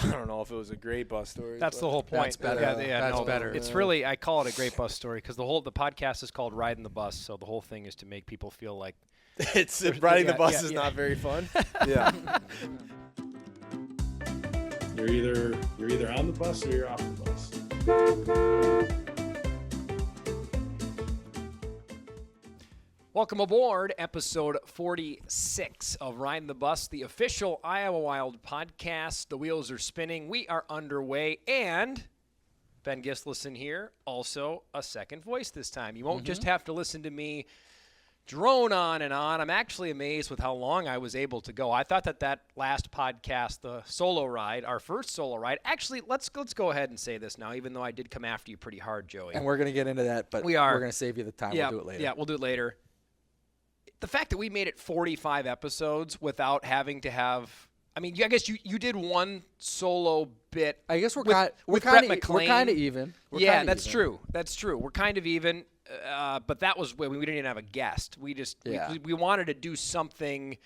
I don't know if it was a great bus story. That's the whole point. That's better. That's No, better. It's really, I call it a great bus story because the podcast is called Ridin The Bus, so the whole thing is to make people feel like It's riding the bus is not very fun. Yeah. You're either on the bus or you're off the bus. Welcome aboard episode 46 of Ridin The Bus, the official Iowa Wild podcast. The wheels are spinning. We are underway, and Ben Gislison here, also a second voice this time. You won't just have to listen to me drone on and on. I'm actually amazed with how long I was able to go. I thought that last podcast, the solo ride, our first solo ride, actually, let's go ahead and say this now, even though I did come after you pretty hard, Joey. And we're going to get into that, but we're going to save you the time. We'll do it later. Yeah, we'll do it later. The fact that we made it 45 episodes without having to have, I mean, I guess you did one solo bit. I guess we're kind of even. That's true. That's true. We're kind of even. But that was when we didn't even have a guest. We just we wanted to do something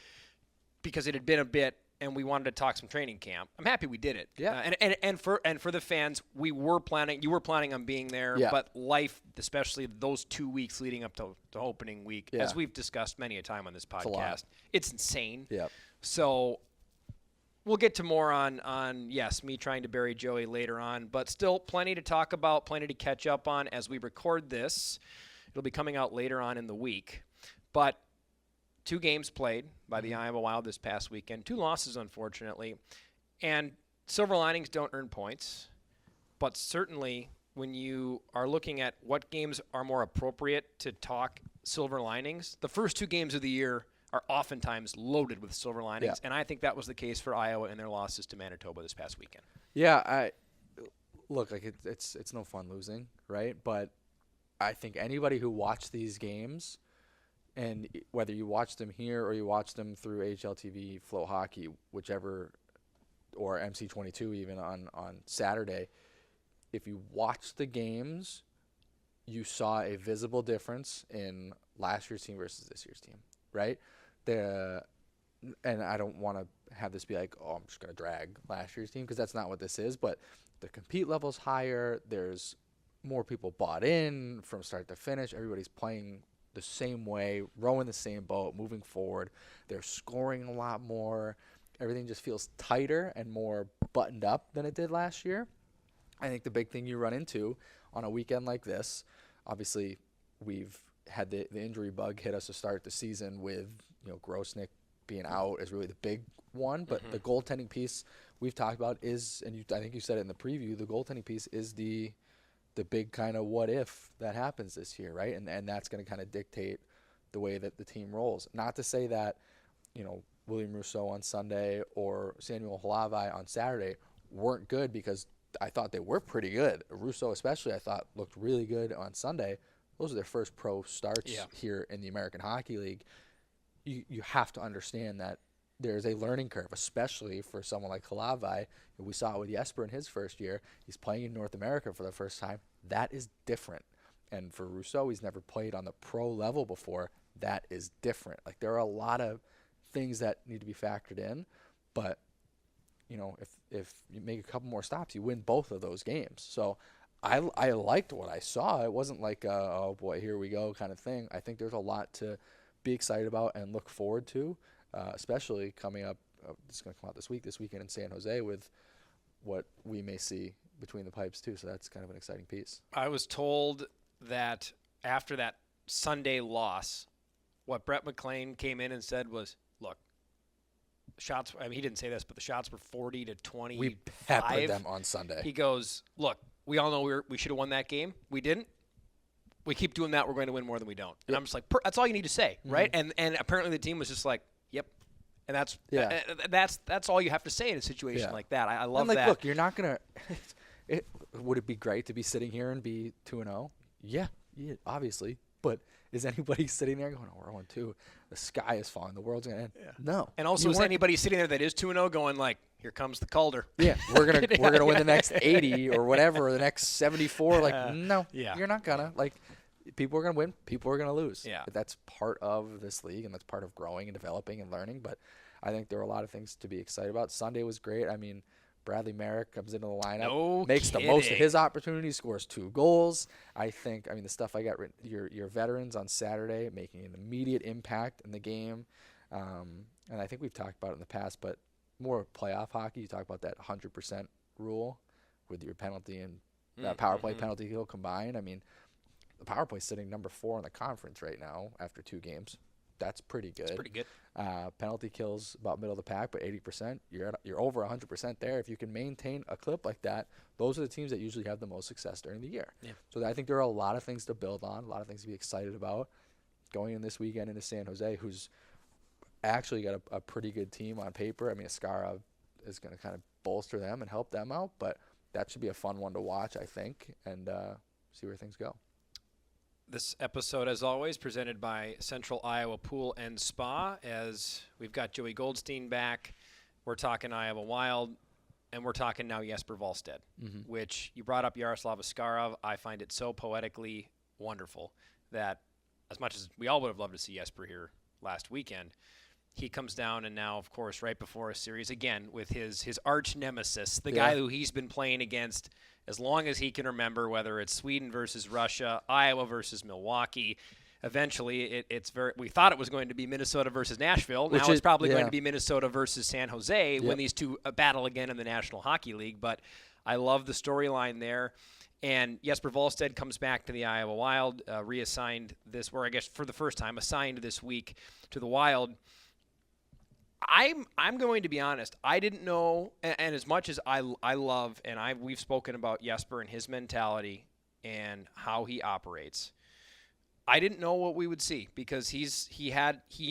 because it had been a bit, and we wanted to talk some training camp. I'm happy we did it. Yeah. And for the fans, you were planning on being there. Yeah. But life, especially those 2 weeks leading up to opening week, as we've discussed many a time on this podcast, it's insane. Yeah. So we'll get to more on yes, me trying to bury Joey later on, but still plenty to talk about, plenty to catch up on as we record this. It'll be coming out later on in the week. But 2 games played by the Iowa Wild this past weekend, 2 losses, unfortunately. And silver linings don't earn points, but certainly when you are looking at what games are more appropriate to talk silver linings, the first 2 games of the year are oftentimes loaded with silver linings, and I think that was the case for Iowa in their losses to Manitoba this past weekend. Yeah, it's no fun losing, right? But I think anybody who watched these games, and whether you watch them here or you watch them through HLTV, Flow Hockey, whichever, or MC22 even on Saturday, if you watch the games, you saw a visible difference in last year's team versus this year's team, right? And I don't want to have this be like, oh, I'm just going to drag last year's team, because that's not what this is. But the compete level's higher. There's more people bought in from start to finish. Everybody's playing the same way, rowing the same boat, moving forward. They're scoring a lot more. Everything just feels tighter and more buttoned up than it did last year. I think the big thing you run into on a weekend like this, obviously we've had the injury bug hit us to start the season with, Grosnick being out is really the big one. But the goaltending piece we've talked about is, and I think you said it in the preview, the goaltending piece is the big kind of what if that happens this year, right? And that's going to kind of dictate the way that the team rolls. Not to say that, William Rousseau on Sunday or Samuel Halavai on Saturday weren't good, because I thought they were pretty good. Rousseau especially, I thought, looked really good on Sunday. Those are their first pro starts here in the American Hockey League. You have to understand that there's a learning curve, especially for someone like Halavai. We saw it with Jesper in his first year. He's playing in North America for the first time. That is different. And for Rousseau, he's never played on the pro level before. That is different. Like, there are a lot of things that need to be factored in. But, if you make a couple more stops, you win both of those games. So I liked what I saw. It wasn't like, oh, boy, here we go kind of thing. I think there's a lot to be excited about and look forward to, especially coming up. It's going to come out this weekend in San Jose, with what we may see between the pipes too. So that's kind of an exciting piece. I was told that after that Sunday loss, what Brett McLean came in and said was, look, shots, I mean, he didn't say this, but the shots were 40-25. We peppered them on Sunday. He goes, look, we all know we should have won that game. We didn't. We keep doing that, we're going to win more than we don't. And I'm just like, that's all you need to say, right? And apparently the team was just like, yep. And that's all you have to say in a situation like that. I love that. Look, you're not going to – would it be great to be sitting here and be 2-0? Yeah, obviously. But is anybody sitting there going, oh, we're 0-2. The sky is falling. The world's going to end. Yeah. No. And also, is anybody sitting there that is 2-0 going like, here comes the Calder? Yeah, we're gonna win the next 80 or whatever, or the next 74. Like, no, you're not gonna. Like, people are gonna win. People are gonna lose. Yeah. But that's part of this league, and that's part of growing and developing and learning. But I think there are a lot of things to be excited about. Sunday was great. I mean, Bradley Merrick comes into the lineup, No makes the most of his opportunities, scores 2 goals. I mean, the stuff I got written, your veterans on Saturday making an immediate impact in the game. And I think we've talked about it in the past, but more playoff hockey, you talk about that 100% rule with your penalty and power play penalty kill combined. I mean, the power play is sitting number 4 in the conference right now after 2 games. That's pretty good. It's pretty good. Penalty kills about middle of the pack, but 80%. You're over 100% there. If you can maintain a clip like that, those are the teams that usually have the most success during the year. Yeah. So I think there are a lot of things to build on, a lot of things to be excited about. Going in this weekend into San Jose, who's actually got a pretty good team on paper. I mean, Askarov is going to kind of bolster them and help them out, but that should be a fun one to watch, I think, and see where things go. This episode, as always, presented by Central Iowa Pool and Spa. As we've got Joey Goldstein back, we're talking Iowa Wild, and we're talking now Jesper Wallstedt, which you brought up Yaroslav Askarov. I find it so poetically wonderful that as much as we all would have loved to see Jesper here last weekend, he comes down and now, of course, right before a series, again, with his arch nemesis, the guy who he's been playing against as long as he can remember, whether it's Sweden versus Russia, Iowa versus Milwaukee. Eventually, we thought it was going to be Minnesota versus Nashville. Now it's probably going to be Minnesota versus San Jose when these two battle again in the National Hockey League. But I love the storyline there. And Jesper Wallstedt comes back to the Iowa Wild, reassigned this, or I guess for the first time, assigned this week to the Wild. I'm going to be honest. I didn't know, and as much as I love, and we've spoken about Jesper and his mentality and how he operates. I didn't know what we would see because he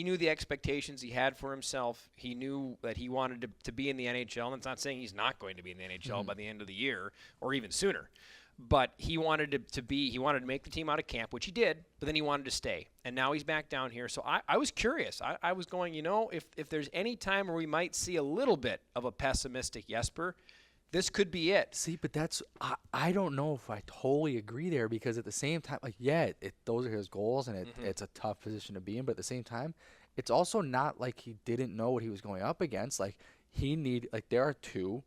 knew the expectations he had for himself. He knew that he wanted to be in the NHL, and it's not saying he's not going to be in the NHL by the end of the year or even sooner. But he wanted he wanted to make the team out of camp, which he did, but then he wanted to stay. And now he's back down here. So I was curious. I was going, if there's any time where we might see a little bit of a pessimistic Jesper, this could be it. See, but I don't know if I totally agree there because at the same time, those are his goals and it's a tough position to be in. But at the same time, it's also not like he didn't know what he was going up against. There are 2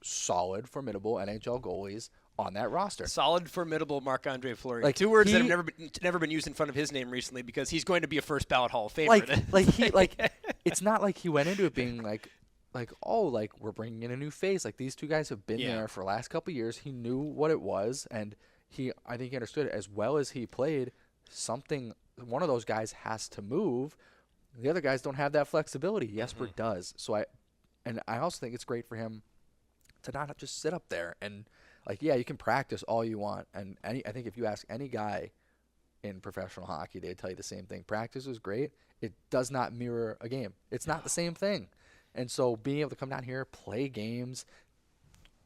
solid, formidable NHL goalies on that roster. Solid, formidable Marc-Andre Fleury. 2 words that have never been used in front of his name recently because he's going to be a first ballot Hall of Famer. It's not like he went into it being we're bringing in a new face. Like these 2 guys have been there for the last couple of years. He knew what it was, and I think he understood it as well as he played. One of those guys has to move. The other guys don't have that flexibility. Jesper does. So I also think it's great for him to not just sit up there and you can practice all you want. And I think if you ask any guy in professional hockey, they'd tell you the same thing. Practice is great. It does not mirror a game. It's not the same thing. And so being able to come down here, play games,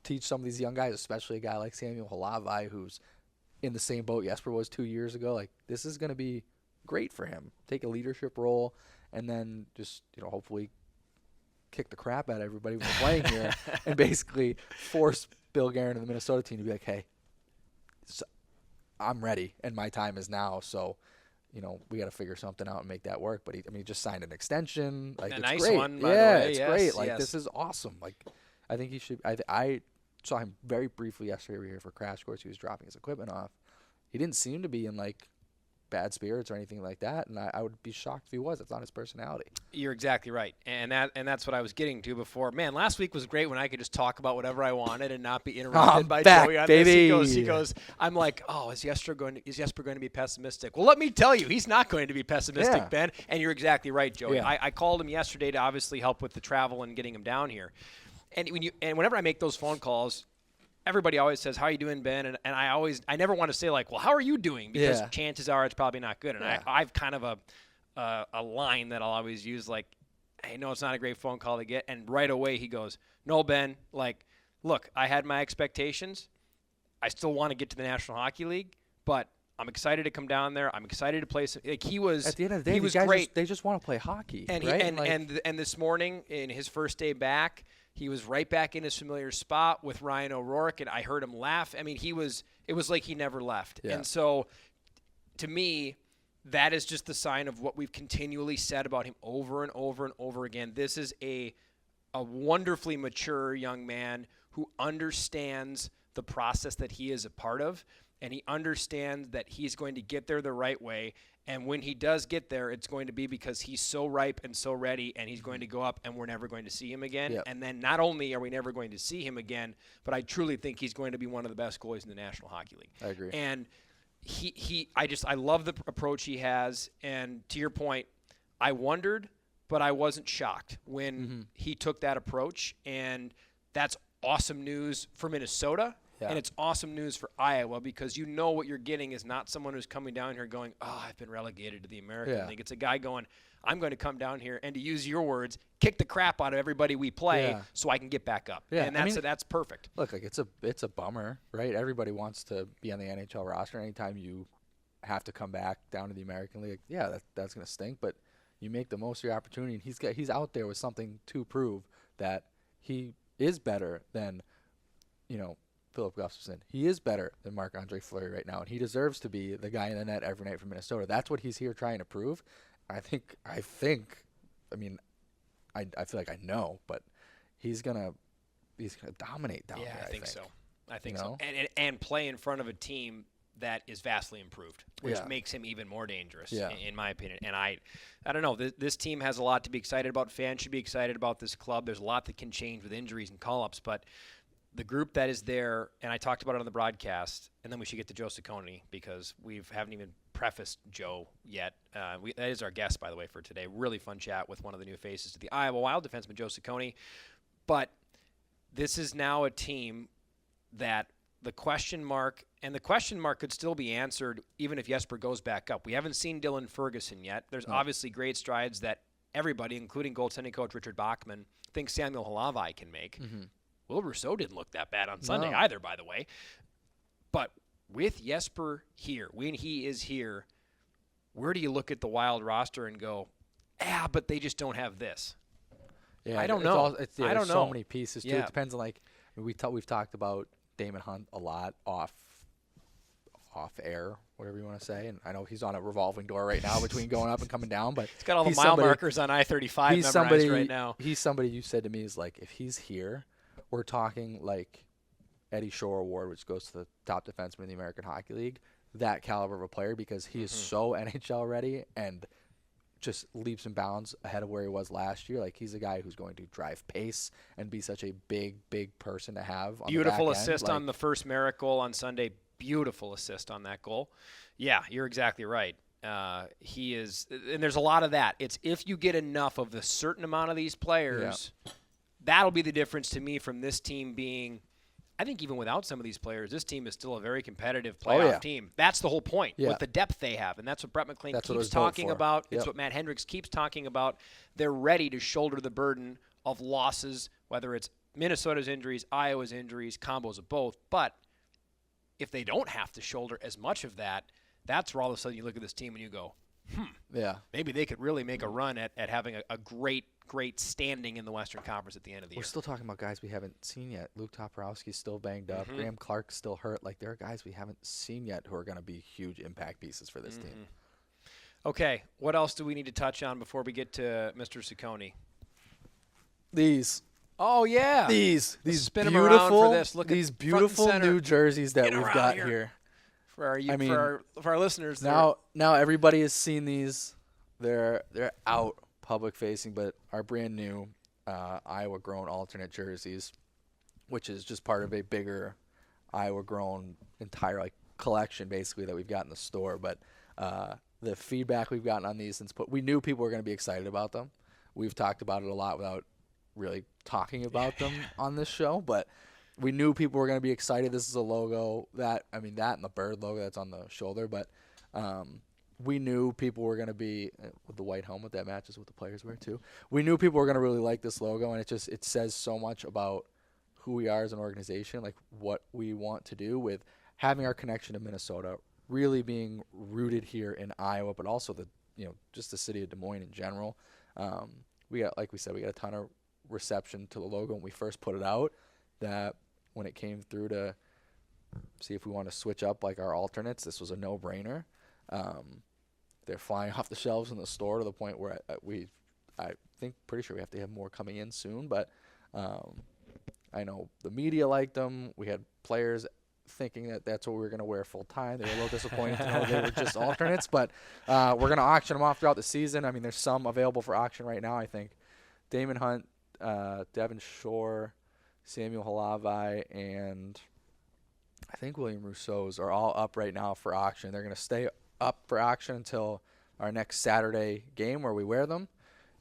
teach some of these young guys, especially a guy like Samuel Halavai, who's in the same boat Jesper was 2 years ago, this is going to be great for him. Take a leadership role and then just, hopefully kick the crap out of everybody when we're playing here and basically force Bill Guerin and the Minnesota team to be like, hey, I'm ready and my time is now. So, we got to figure something out and make that work. But he just signed an extension. A it's nice great. one, by the way. It's yes, great. yes. This is awesome. I think he should. I saw him very briefly yesterday. We were here for Crash Course. He was dropping his equipment off. He didn't seem to be in bad spirits or anything like that, and I would be shocked if he was. It's not his personality. You're exactly right, and that's what I was getting to before. Man, last week was great when I could just talk about whatever I wanted and not be interrupted by Joey on baby. this. He goes, I'm like, is Jesper going to be pessimistic? Well, let me tell you, he's not going to be pessimistic, Ben. And you're exactly right, Joey. Yeah. I called him yesterday to obviously help with the travel and getting him down here, and whenever I make those phone calls, everybody always says, how are you doing, Ben? And I never want to say well, how are you doing? Because chances are it's probably not good. And I've kind of a line that I'll always use hey, no, it's not a great phone call to get. And right away he goes, no, Ben, look, I had my expectations. I still want to get to the National Hockey League, but I'm excited to come down there. I'm excited to play. He was at the end of the day, he was guys great. They just want to play hockey, and right? And this morning in his first day back, he was right back in his familiar spot with Ryan O'Rourke, and I heard him laugh. I mean, it was like he never left. Yeah. And so, to me, that is just the sign of what we've continually said about him over and over and over again. This is a a wonderfully mature young man who understands the process that he is a part of, and he understands that he's going to get there the right way. And when he does get there, it's going to be because he's so ripe and so ready, and he's going to go up, and we're never going to see him again. Yep. And then not only are we never going to see him again, but I truly think he's going to be one of the best goalies in the National Hockey League. I agree. And I love the approach he has. And to your point, I wondered, but I wasn't shocked when he took that approach. And that's awesome news for Minnesota. Yeah. And it's awesome news for Iowa, because you know what you're getting is not someone who's coming down here going, I've been relegated to the American League. It's a guy going, I'm going to come down here and, to use your words, kick the crap out of everybody we play so I can get back up. Yeah. And that's perfect. Look, like it's a bummer, right? Everybody wants to be on the NHL roster. Anytime you have to come back down to the American League, that's going to stink. But you make the most of your opportunity, and he's out there with something to prove that he is better than, Philip Gustafsson. He is better than Marc-Andre Fleury right now, and he deserves to be the guy in the net every night for Minnesota. That's what he's here trying to prove. I feel like I know, but he's gonna dominate down there. I think so. I think so. And play in front of a team that is vastly improved, which makes him even more dangerous, in my opinion. And I don't know. This team has a lot to be excited about. Fans should be excited about this club. There's a lot that can change with injuries and call-ups, but the group that is there, and I talked about it on the broadcast, and then we should get to Joe Cecconi, because we haven't even prefaced Joe yet. That is our guest, by the way, for today. Really fun chat with one of the new faces to the Iowa Wild, defenseman Joe Cecconi. But this is now a team that the question mark could still be answered even if Jesper goes back up. We haven't seen Dylan Ferguson yet. There's obviously great strides that everybody, including goaltending coach Richard Bachman, thinks Samuel Halavai can make. Will Rousseau didn't look that bad on Sunday either, by the way. But with Jesper here, when he is here, where do you look at the Wild roster and go, but they just don't have this? Yeah, I don't know. I don't know. So many pieces, too. It depends on, we've talked about Damon Hunt a lot off air, whatever you want to say. And I know he's on a revolving door right now between going up and coming down. But he's got all the mile markers on I-35 memorized right now. He's somebody you said to me is like, if he's here, we're talking like Eddie Shore Award, which goes to the top defenseman in the American Hockey League, that caliber of a player, because he is so NHL ready and just leaps and bounds ahead of where he was last year. Like, he's a guy who's going to drive pace and be such a big person to have on Beautiful the back assist end. on the first Merrick goal on Sunday. Beautiful assist on that goal. Yeah, you're exactly right. He is, and there's a lot of that. It's if you get enough of the certain amount of these players, that'll be the difference to me from this team being, I think even without some of these players, this team is still a very competitive playoff team. That's the whole point with the depth they have, and that's what Brett McLean keeps talking about. It's what Matt Hendricks keeps talking about. They're ready to shoulder the burden of losses, whether it's Minnesota's injuries, Iowa's injuries, combos of both. But if they don't have to shoulder as much of that, that's where all of a sudden you look at this team and you go, maybe they could really make a run at having a great standing in the Western Conference at the end of the year. We're still talking about guys we haven't seen yet. Luke Toporowski's still banged up. Graham Clark's still hurt. Like, there are guys we haven't seen yet who are going to be huge impact pieces for this team. Okay, what else do we need to touch on before we get to Mr. Cecconi? These Oh yeah, these spin beautiful, them around for this. Look these at beautiful front and new jerseys that we've got here. For our listeners, now everybody has seen these. They're out public facing, but our brand new Iowa grown alternate jerseys, which is just part of a bigger Iowa grown entire collection basically that we've got in the store. But the feedback we've gotten on these we knew people were going to be excited about them. We've talked about it a lot without really talking about them on this show, but we knew people were going to be excited. This is a logo that and the bird logo that's on the shoulder, but we knew people were going to be with the white helmet that matches what the players wear too. We knew people were going to really like this logo, and it says so much about who we are as an organization, like what we want to do with having our connection to Minnesota, really being rooted here in Iowa, but also just the city of Des Moines in general. We got a ton of reception to the logo when we first put it out, that when it came through to see if we want to switch up our alternates, this was a no-brainer. They're flying off the shelves in the store to the point where I think pretty sure we have to have more coming in soon, but I know the media liked them. We had players thinking that that's what we were going to wear full time. They were a little disappointed to know they were just alternates, but we're going to auction them off throughout the season. I mean, there's some available for auction right now, I think. Damon Hunt, Devin Shore, Samuel Halavai, and I think William Rousseau's are all up right now for auction. They're going to stay up for auction until our next Saturday game where we wear them,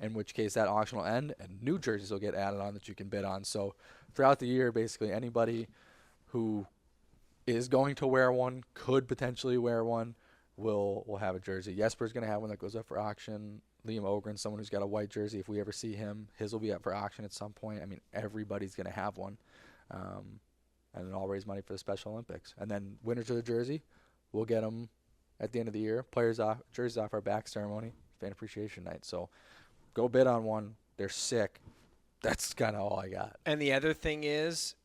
in which case that auction will end and new jerseys will get added on that you can bid on. So throughout the year, basically anybody who is going to wear one, could potentially wear one, will have a jersey. Jesper's going to have one that goes up for auction. Liam Ogren, someone who's got a white jersey, if we ever see him, his will be up for auction at some point. I mean, everybody's going to have one. And then I'll raise money for the Special Olympics. And then winners of the jersey, we'll get them at the end of the year. Jerseys off our back ceremony, fan appreciation night. So go bid on one. They're sick. That's kind of all I got. And the other thing is,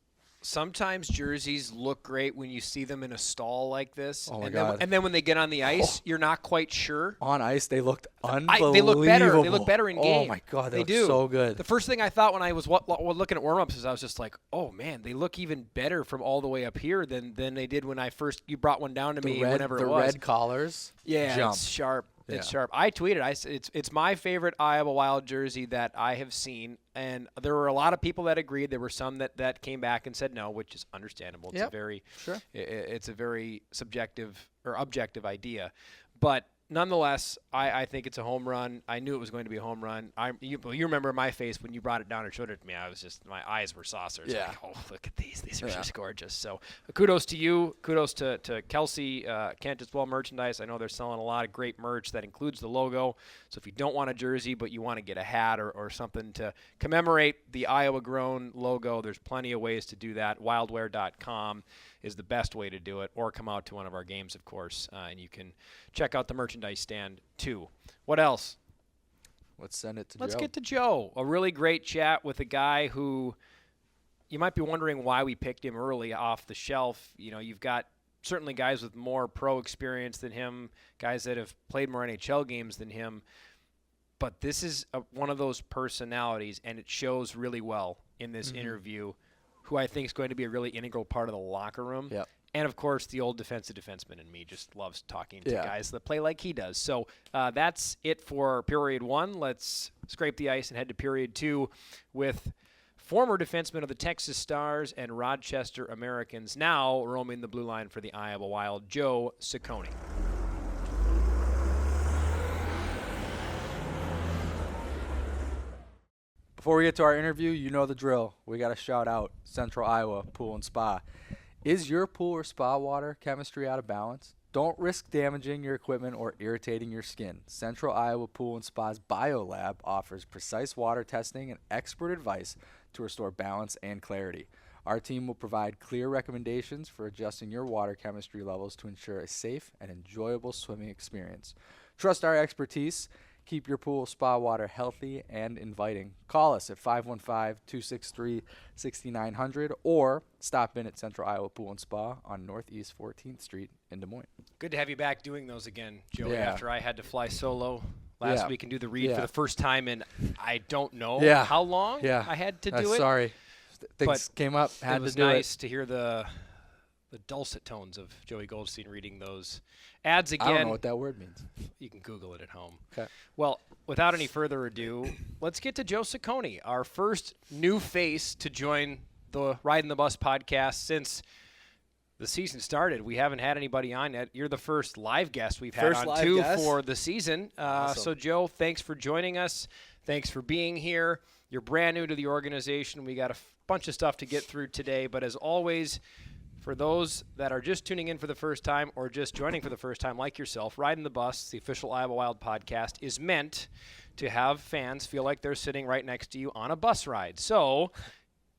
sometimes jerseys look great when you see them in a stall like this. Oh, my God. And then when they get on the ice, you're not quite sure. On ice, they looked unbelievable. They look better. They look better in game. Oh, my God. They look do. So good. The first thing I thought when I was looking at warm-ups is I was just like, oh, man, they look even better from all the way up here than they did when you brought one down to me whenever it was. The red collars. Yeah, jump. It's sharp. Yeah. It's sharp. I tweeted. I said it's my favorite Iowa Wild jersey that I have seen, and there were a lot of people that agreed. There were some that came back and said no, which is understandable. It's a very subjective or objective idea, but nonetheless, I think it's a home run. I knew it was going to be a home run. You remember my face when you brought it down and showed it to me. I was just, my eyes were saucers. Yeah. Like, oh, look at these. These are just gorgeous. So kudos to you. Kudos to Kelsey, Kent as well merchandise. I know they're selling a lot of great merch that includes the logo. So if you don't want a jersey but you want to get a hat or something to commemorate the Iowa Grown logo, there's plenty of ways to do that. Wildwear.com is the best way to do it, or come out to one of our games, of course, and you can check out the merchandise stand too. What else? Let's send it to Joe. Let's get to Joe. A really great chat with a guy who you might be wondering why we picked him early off the shelf. You know, you've got certainly guys with more pro experience than him, guys that have played more NHL games than him, but this is one of those personalities, and it shows really well in this interview, who I think is going to be a really integral part of the locker room. Yep. And, of course, the old defenseman in me just loves talking to guys that play like he does. So that's it for period one. Let's scrape the ice and head to period two with former defenseman of the Texas Stars and Rochester Americans, now roaming the blue line for the Iowa Wild, Joe Cecconi. Before we get to our interview, you know the drill. We got to shout out Central Iowa Pool and Spa. Is your pool or spa water chemistry out of balance? Don't risk damaging your equipment or irritating your skin. Central Iowa Pool and Spa's BioLab offers precise water testing and expert advice to restore balance and clarity. Our team will provide clear recommendations for adjusting your water chemistry levels to ensure a safe and enjoyable swimming experience. Trust our expertise. Keep your pool spa water healthy and inviting. Call us at 515-263-6900 or stop in at Central Iowa Pool and Spa on Northeast 14th Street in Des Moines. Good to have you back doing those again, Joey, Yeah. after I had to fly solo last week and do the read for the first time in I don't know how long I had to do it. Sorry. Things came up, had it was to do nice to hear the dulcet tones of Joey Goldstein reading those ads again. I don't know what that word means. You can Google it at home. Okay. Well, without any further ado, let's get to Joe Cecconi, our first new face to join the Ridin the Bus podcast since the season started. We haven't had anybody on yet. You're the first live guest we've had on, too, for the season. Awesome. So, Joe, thanks for joining us. Thanks for being here. You're brand new to the organization. We got a bunch of stuff to get through today, but as always, for those that are just tuning in for the first time or just joining for the first time, like yourself, Ridin the Bus, the official Iowa Wild podcast, is meant to have fans feel like they're sitting right next to you on a bus ride. So,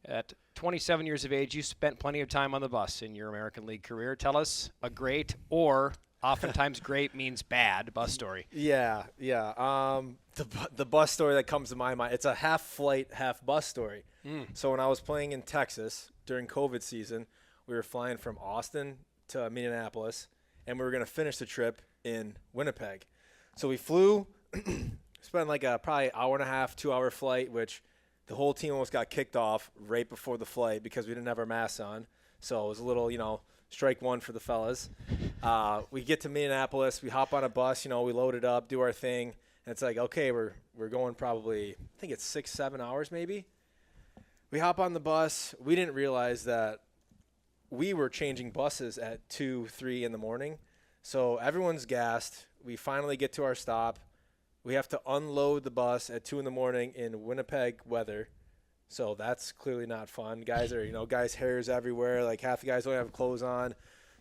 at 27 years of age, you spent plenty of time on the bus in your American League career. Tell us a great, or oftentimes great means bad, bus story. Yeah. The bus story that comes to my mind, it's a half flight, half bus story. So when I was playing in Texas during COVID season, we were flying from Austin to Minneapolis, and we were going to finish the trip in Winnipeg. So we flew, spent like a probably hour and a half, 2 hour flight, which the whole team almost got kicked off right before the flight because we didn't have our masks on. So it was a little, strike one for the fellas. We get to Minneapolis. We hop on a bus. We load it up, do our thing. And it's like, okay, we're going probably, I think it's 6-7 hours maybe. We hop on the bus. We didn't realize that we were changing buses at 2-3 in the morning. So everyone's gassed. We finally get to our stop. We have to unload the bus at 2 in the morning in Winnipeg weather. So that's clearly not fun. Guys are, guys' hairs everywhere. Like half the guys don't have clothes on.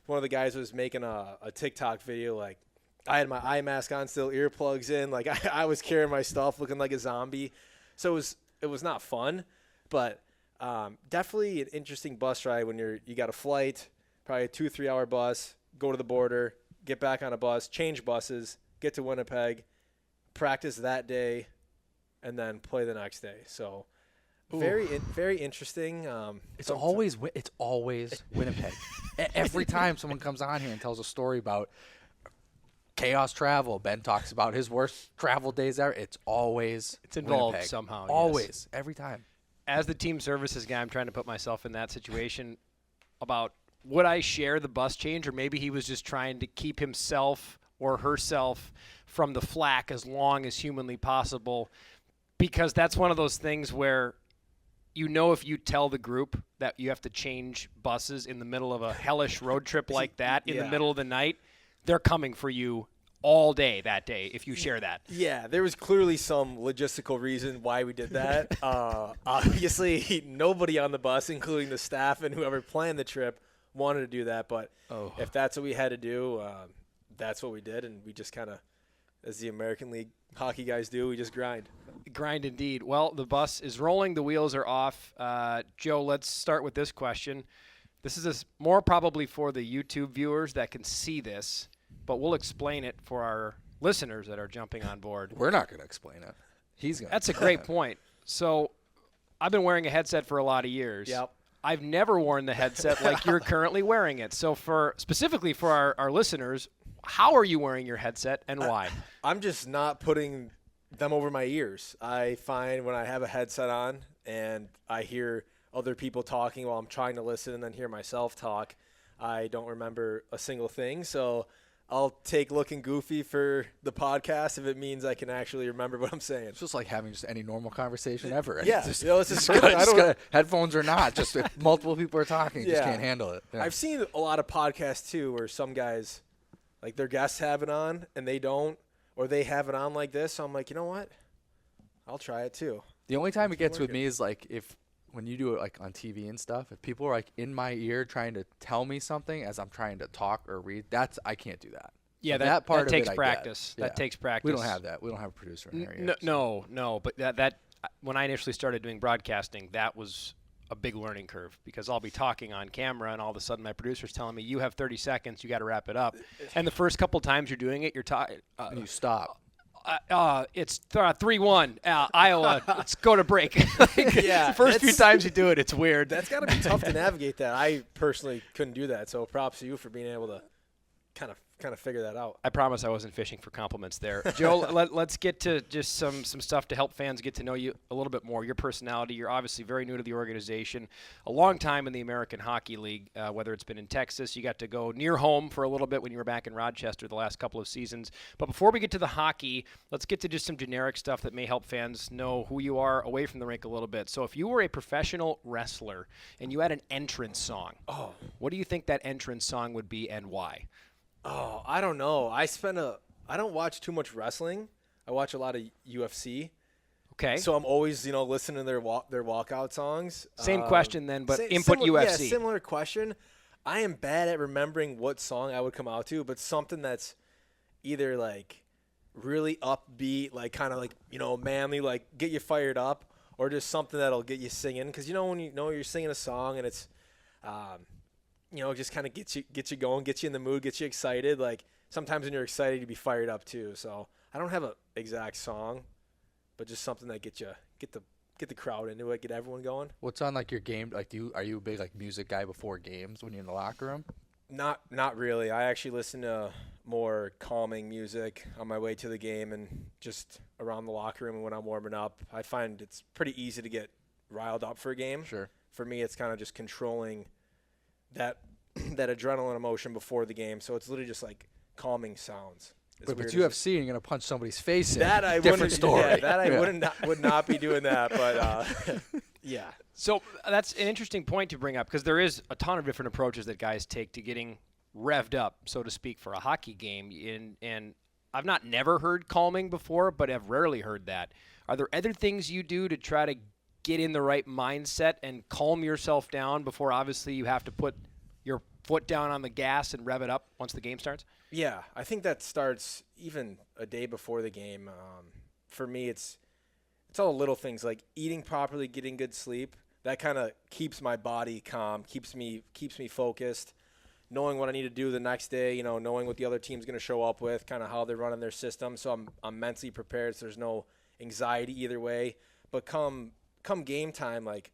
One of the guys was making a TikTok video. Like I had my eye mask on still, earplugs in. Like I was carrying my stuff looking like a zombie. So it was not fun, but definitely an interesting bus ride when you got a flight, probably a 2-3 hour bus, go to the border, get back on a bus, change buses, get to Winnipeg, practice that day, and then play the next day. So very interesting. It's always Winnipeg. Every time someone comes on here and tells a story about chaos travel, Ben talks about his worst travel days ever. It's involved Winnipeg. somehow. Always, yes. Every time. As the team services guy, I'm trying to put myself in that situation about would I share the bus change, or maybe he was just trying to keep himself or herself from the flack as long as humanly possible, because that's one of those things where if you tell the group that you have to change buses in the middle of a hellish road trip like that in the middle of the night, they're coming for you all day that day if you share that. Yeah, there was clearly some logistical reason why we did that. Obviously, nobody on the bus, including the staff and whoever planned the trip, wanted to do that. But if that's what we had to do, that's what we did. And we just kind of, as the American League hockey guys do, we just grind. Grind indeed. Well, the bus is rolling. The wheels are off. Joe, let's start with this question. This is more probably for the YouTube viewers that can see this, but we'll explain it for our listeners that are jumping on board. We're not going to explain it. He's going to. That's a great point. So I've been wearing a headset for a lot of years. Yep. I've never worn the headset like you're currently wearing it. So specifically for our listeners, how are you wearing your headset and why? I'm just not putting them over my ears. I find when I have a headset on and I hear other people talking while I'm trying to listen and then hear myself talk, I don't remember a single thing. So I'll take looking goofy for the podcast if it means I can actually remember what I'm saying. It's just like having just any normal conversation ever. Yeah. It's just headphones or not, just if multiple people are talking, you just can't handle it. Yeah. I've seen a lot of podcasts too where some guys, like their guests have it on and they don't, or they have it on like this. So I'm like, you know what? I'll try it too. The only time it gets with me is like when you do it like on TV and stuff, if people are like in my ear trying to tell me something as I'm trying to talk or read, I can't do that. Yeah, so that part takes of it practice. Yeah. That takes practice. We don't have that. We don't have a producer in there yet. No. But that when I initially started doing broadcasting, that was a big learning curve because I'll be talking on camera and all of a sudden my producer's telling me, you have 30 seconds, you got to wrap it up. And the first couple times you're doing it, you're talking. You stop. It's 3-1 Iowa. Let's go to break. Yeah, the first few times you do it, it's weird. That's got to be tough to navigate that. I personally couldn't do that, so props to you for being able to kind of figure that out. I promise I wasn't fishing for compliments there. Joe, let's get to just some stuff to help fans get to know you a little bit more, your personality. You're obviously very new to the organization, a long time in the American Hockey League, whether it's been in Texas. You got to go near home for a little bit when you were back in Rochester the last couple of seasons. But before we get to the hockey, let's get to just some generic stuff that may help fans know who you are away from the rink a little bit. So if you were a professional wrestler and you had an entrance song, what do you think that entrance song would be and why? Oh, I don't know. I don't watch too much wrestling. I watch a lot of UFC. Okay. So I'm always, listening to their walkout songs. Same question then, but input UFC. Yeah, similar question. I am bad at remembering what song I would come out to, but something that's either like really upbeat, like kind of like, manly, like get you fired up, or just something that'll get you singing. Because when you're singing a song and it's just kind of gets you going, gets you in the mood, gets you excited. Like sometimes when you're excited, you be fired up too. So I don't have an exact song, but just something that get the crowd into it, get everyone going. What's on like your game? Like, are you a big like music guy before games when you're in the locker room? Not really. I actually listen to more calming music on my way to the game and just around the locker room and when I'm warming up. I find it's pretty easy to get riled up for a game. Sure. For me, it's kind of just controlling that that adrenaline emotion before the game. So it's literally just like calming sounds. But if it's UFC and you're gonna punch somebody's face in, that I different wouldn't, story. Yeah, that I would not be doing that. But yeah. So that's an interesting point to bring up because there is a ton of different approaches that guys take to getting revved up, so to speak, for a hockey game. And I've never heard calming before, but I've rarely heard that. Are there other things you do to try to get in the right mindset and calm yourself down before obviously you have to put your foot down on the gas and rev it up once the game starts? Yeah, I think that starts even a day before the game. For me, it's all the little things like eating properly, getting good sleep. That kind of keeps my body calm, keeps me focused, knowing what I need to do the next day, knowing what the other team's going to show up with, kind of how they're running their system. So I'm mentally prepared, so there's no anxiety either way. But come game time, like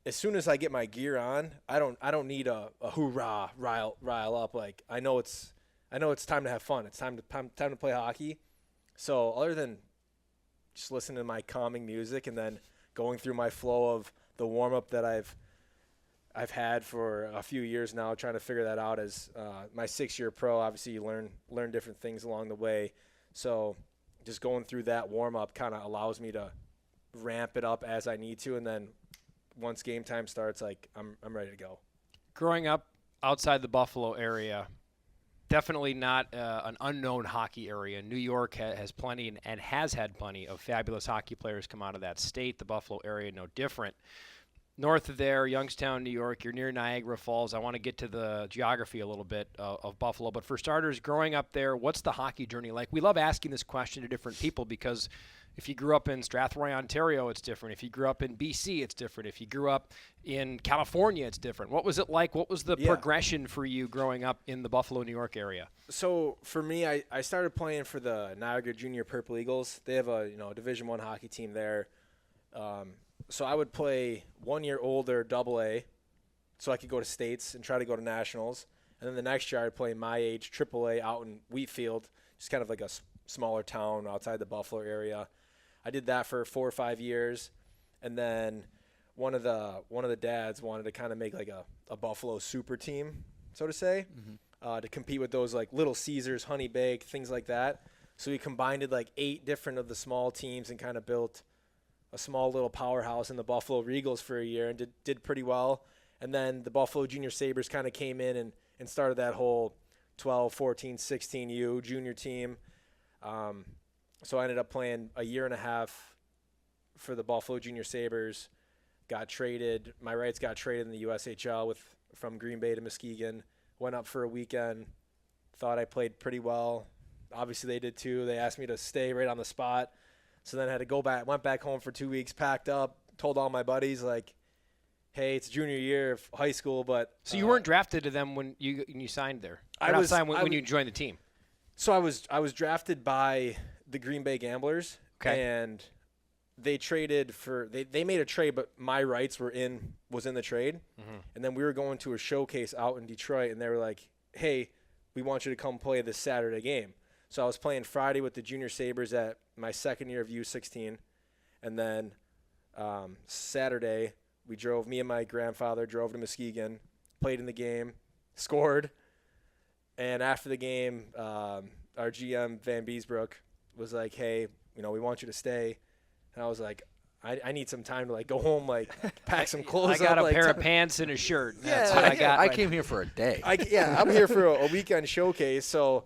as soon as I get my gear on, I don't need a hoorah rile up. Like I know it's time to have fun. It's time to play hockey. So other than just listening to my calming music and then going through my flow of the warm up that I've had for a few years now, trying to figure that out as my 6-year pro. Obviously, you learn different things along the way. So just going through that warm up kind of allows me to ramp it up as I need to, and then once game time starts, like I'm ready to go. Growing up outside the Buffalo area, definitely not an unknown hockey area. New York has plenty and has had plenty of fabulous hockey players come out of that state. The Buffalo area, no different. North of there, Youngstown, New York, you're near Niagara Falls. I want to get to the geography a little bit of Buffalo. But for starters, growing up there, what's the hockey journey like? We love asking this question to different people because if you grew up in Strathroy, Ontario, it's different. If you grew up in BC, it's different. If you grew up in California, it's different. What was it like? What was the progression for you growing up in the Buffalo, New York area? So for me, I started playing for the Niagara Junior Purple Eagles. They have a Division I hockey team there. So I would play 1 year older AA so I could go to states and try to go to nationals. And then the next year I'd play my age AAA out in Wheatfield, just kind of like a smaller town outside the Buffalo area. I did that for 4 or 5 years. And then one of the dads wanted to kind of make like a Buffalo super team, so to say, to compete with those like Little Caesars, Honey Bake, things like that. So we combined like 8 different of the small teams and kind of built a small little powerhouse in the Buffalo Regals for a year and did pretty well. And then the Buffalo Junior Sabres kind of came in and started that whole 12, 14, 16U junior team. So I ended up playing a year and a half for the Buffalo Junior Sabres, got traded. My rights got traded in the USHL from Green Bay to Muskegon. Went up for a weekend, thought I played pretty well. Obviously they did too. They asked me to stay right on the spot. So then I had to go back, went back home for 2 weeks, packed up, told all my buddies, like, hey, it's junior year of high school, but so you weren't drafted to them when you signed there. When you joined the team. So I was drafted by the Green Bay Gamblers, and they traded for they made a trade, but my rights was in the trade, and then we were going to a showcase out in Detroit, and they were like, hey, we want you to come play this Saturday game. So I was playing Friday with the Junior Sabres at my second year of U16, and then Saturday me and my grandfather drove to Muskegon, played in the game, scored, and after the game, our GM Van Beesbrook was like, "Hey, we want you to stay," and I was like, "I need some time to like go home, like pack some clothes." I got up, a pair of pants and a shirt. That's Yeah, what I got. I came here for a day. I'm here for a weekend showcase, so.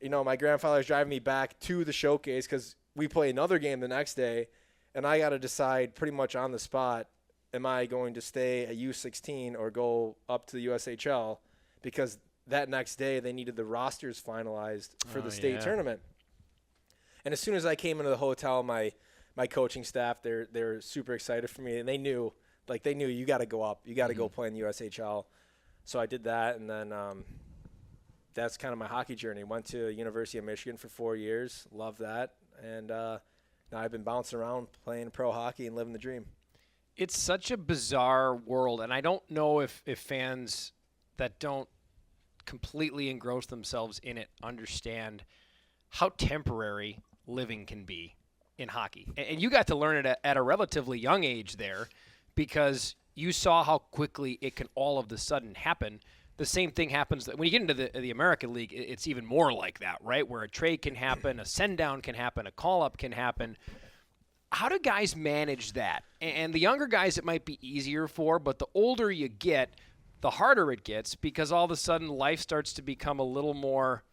My grandfather's driving me back to the showcase because we play another game the next day, and I got to decide pretty much on the spot, am I going to stay at U16 or go up to the USHL? Because that next day they needed the rosters finalized for the state tournament. And as soon as I came into the hotel, my coaching staff, they're super excited for me, and they knew you got to go up. You got to go play in the USHL. So I did that, and then that's kind of my hockey journey. Went to University of Michigan for 4 years. Loved that. And now I've been bouncing around playing pro hockey and living the dream. It's such a bizarre world, and I don't know if fans that don't completely engross themselves in it understand how temporary living can be. in hockey. And you got to learn it at a relatively young age there because you saw how quickly it can all of the sudden happen. The same thing happens when you get into the American League. It's even more like that, right? Where a trade can happen, a send-down can happen, a call-up can happen. How do guys manage that? And the younger guys it might be easier for, but the older you get, the harder it gets because all of a sudden life starts to become a little more,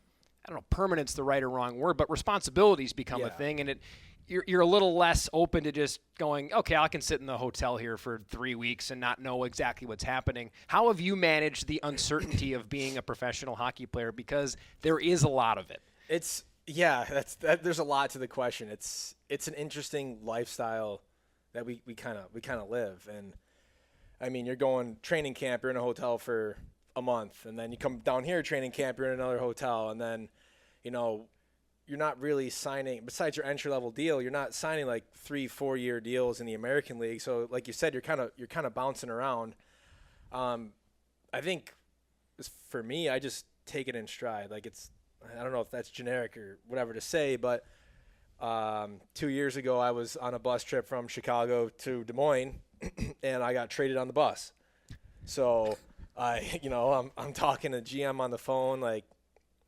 I don't know, permanent's the right or wrong word, but responsibilities become a thing, and you're a little less open to just going, okay, I can sit in the hotel here for 3 weeks and not know exactly what's happening. How have you managed the uncertainty of being a professional hockey player? Because there is a lot of it. There's a lot to the question. It's an interesting lifestyle that we kind of live. And I mean, you're going training camp, you're in a hotel for a month, and then you come down here training camp, you're in another hotel, and then, you're not really signing, besides your entry-level deal, you're not signing like 3-4 year deals in the American League. So like you said, you're kind of bouncing around. I think for me, I just take it in stride. Like I don't know if that's generic or whatever to say, but 2 years ago I was on a bus trip from Chicago to Des Moines and I got traded on the bus. So I'm talking to GM on the phone, like,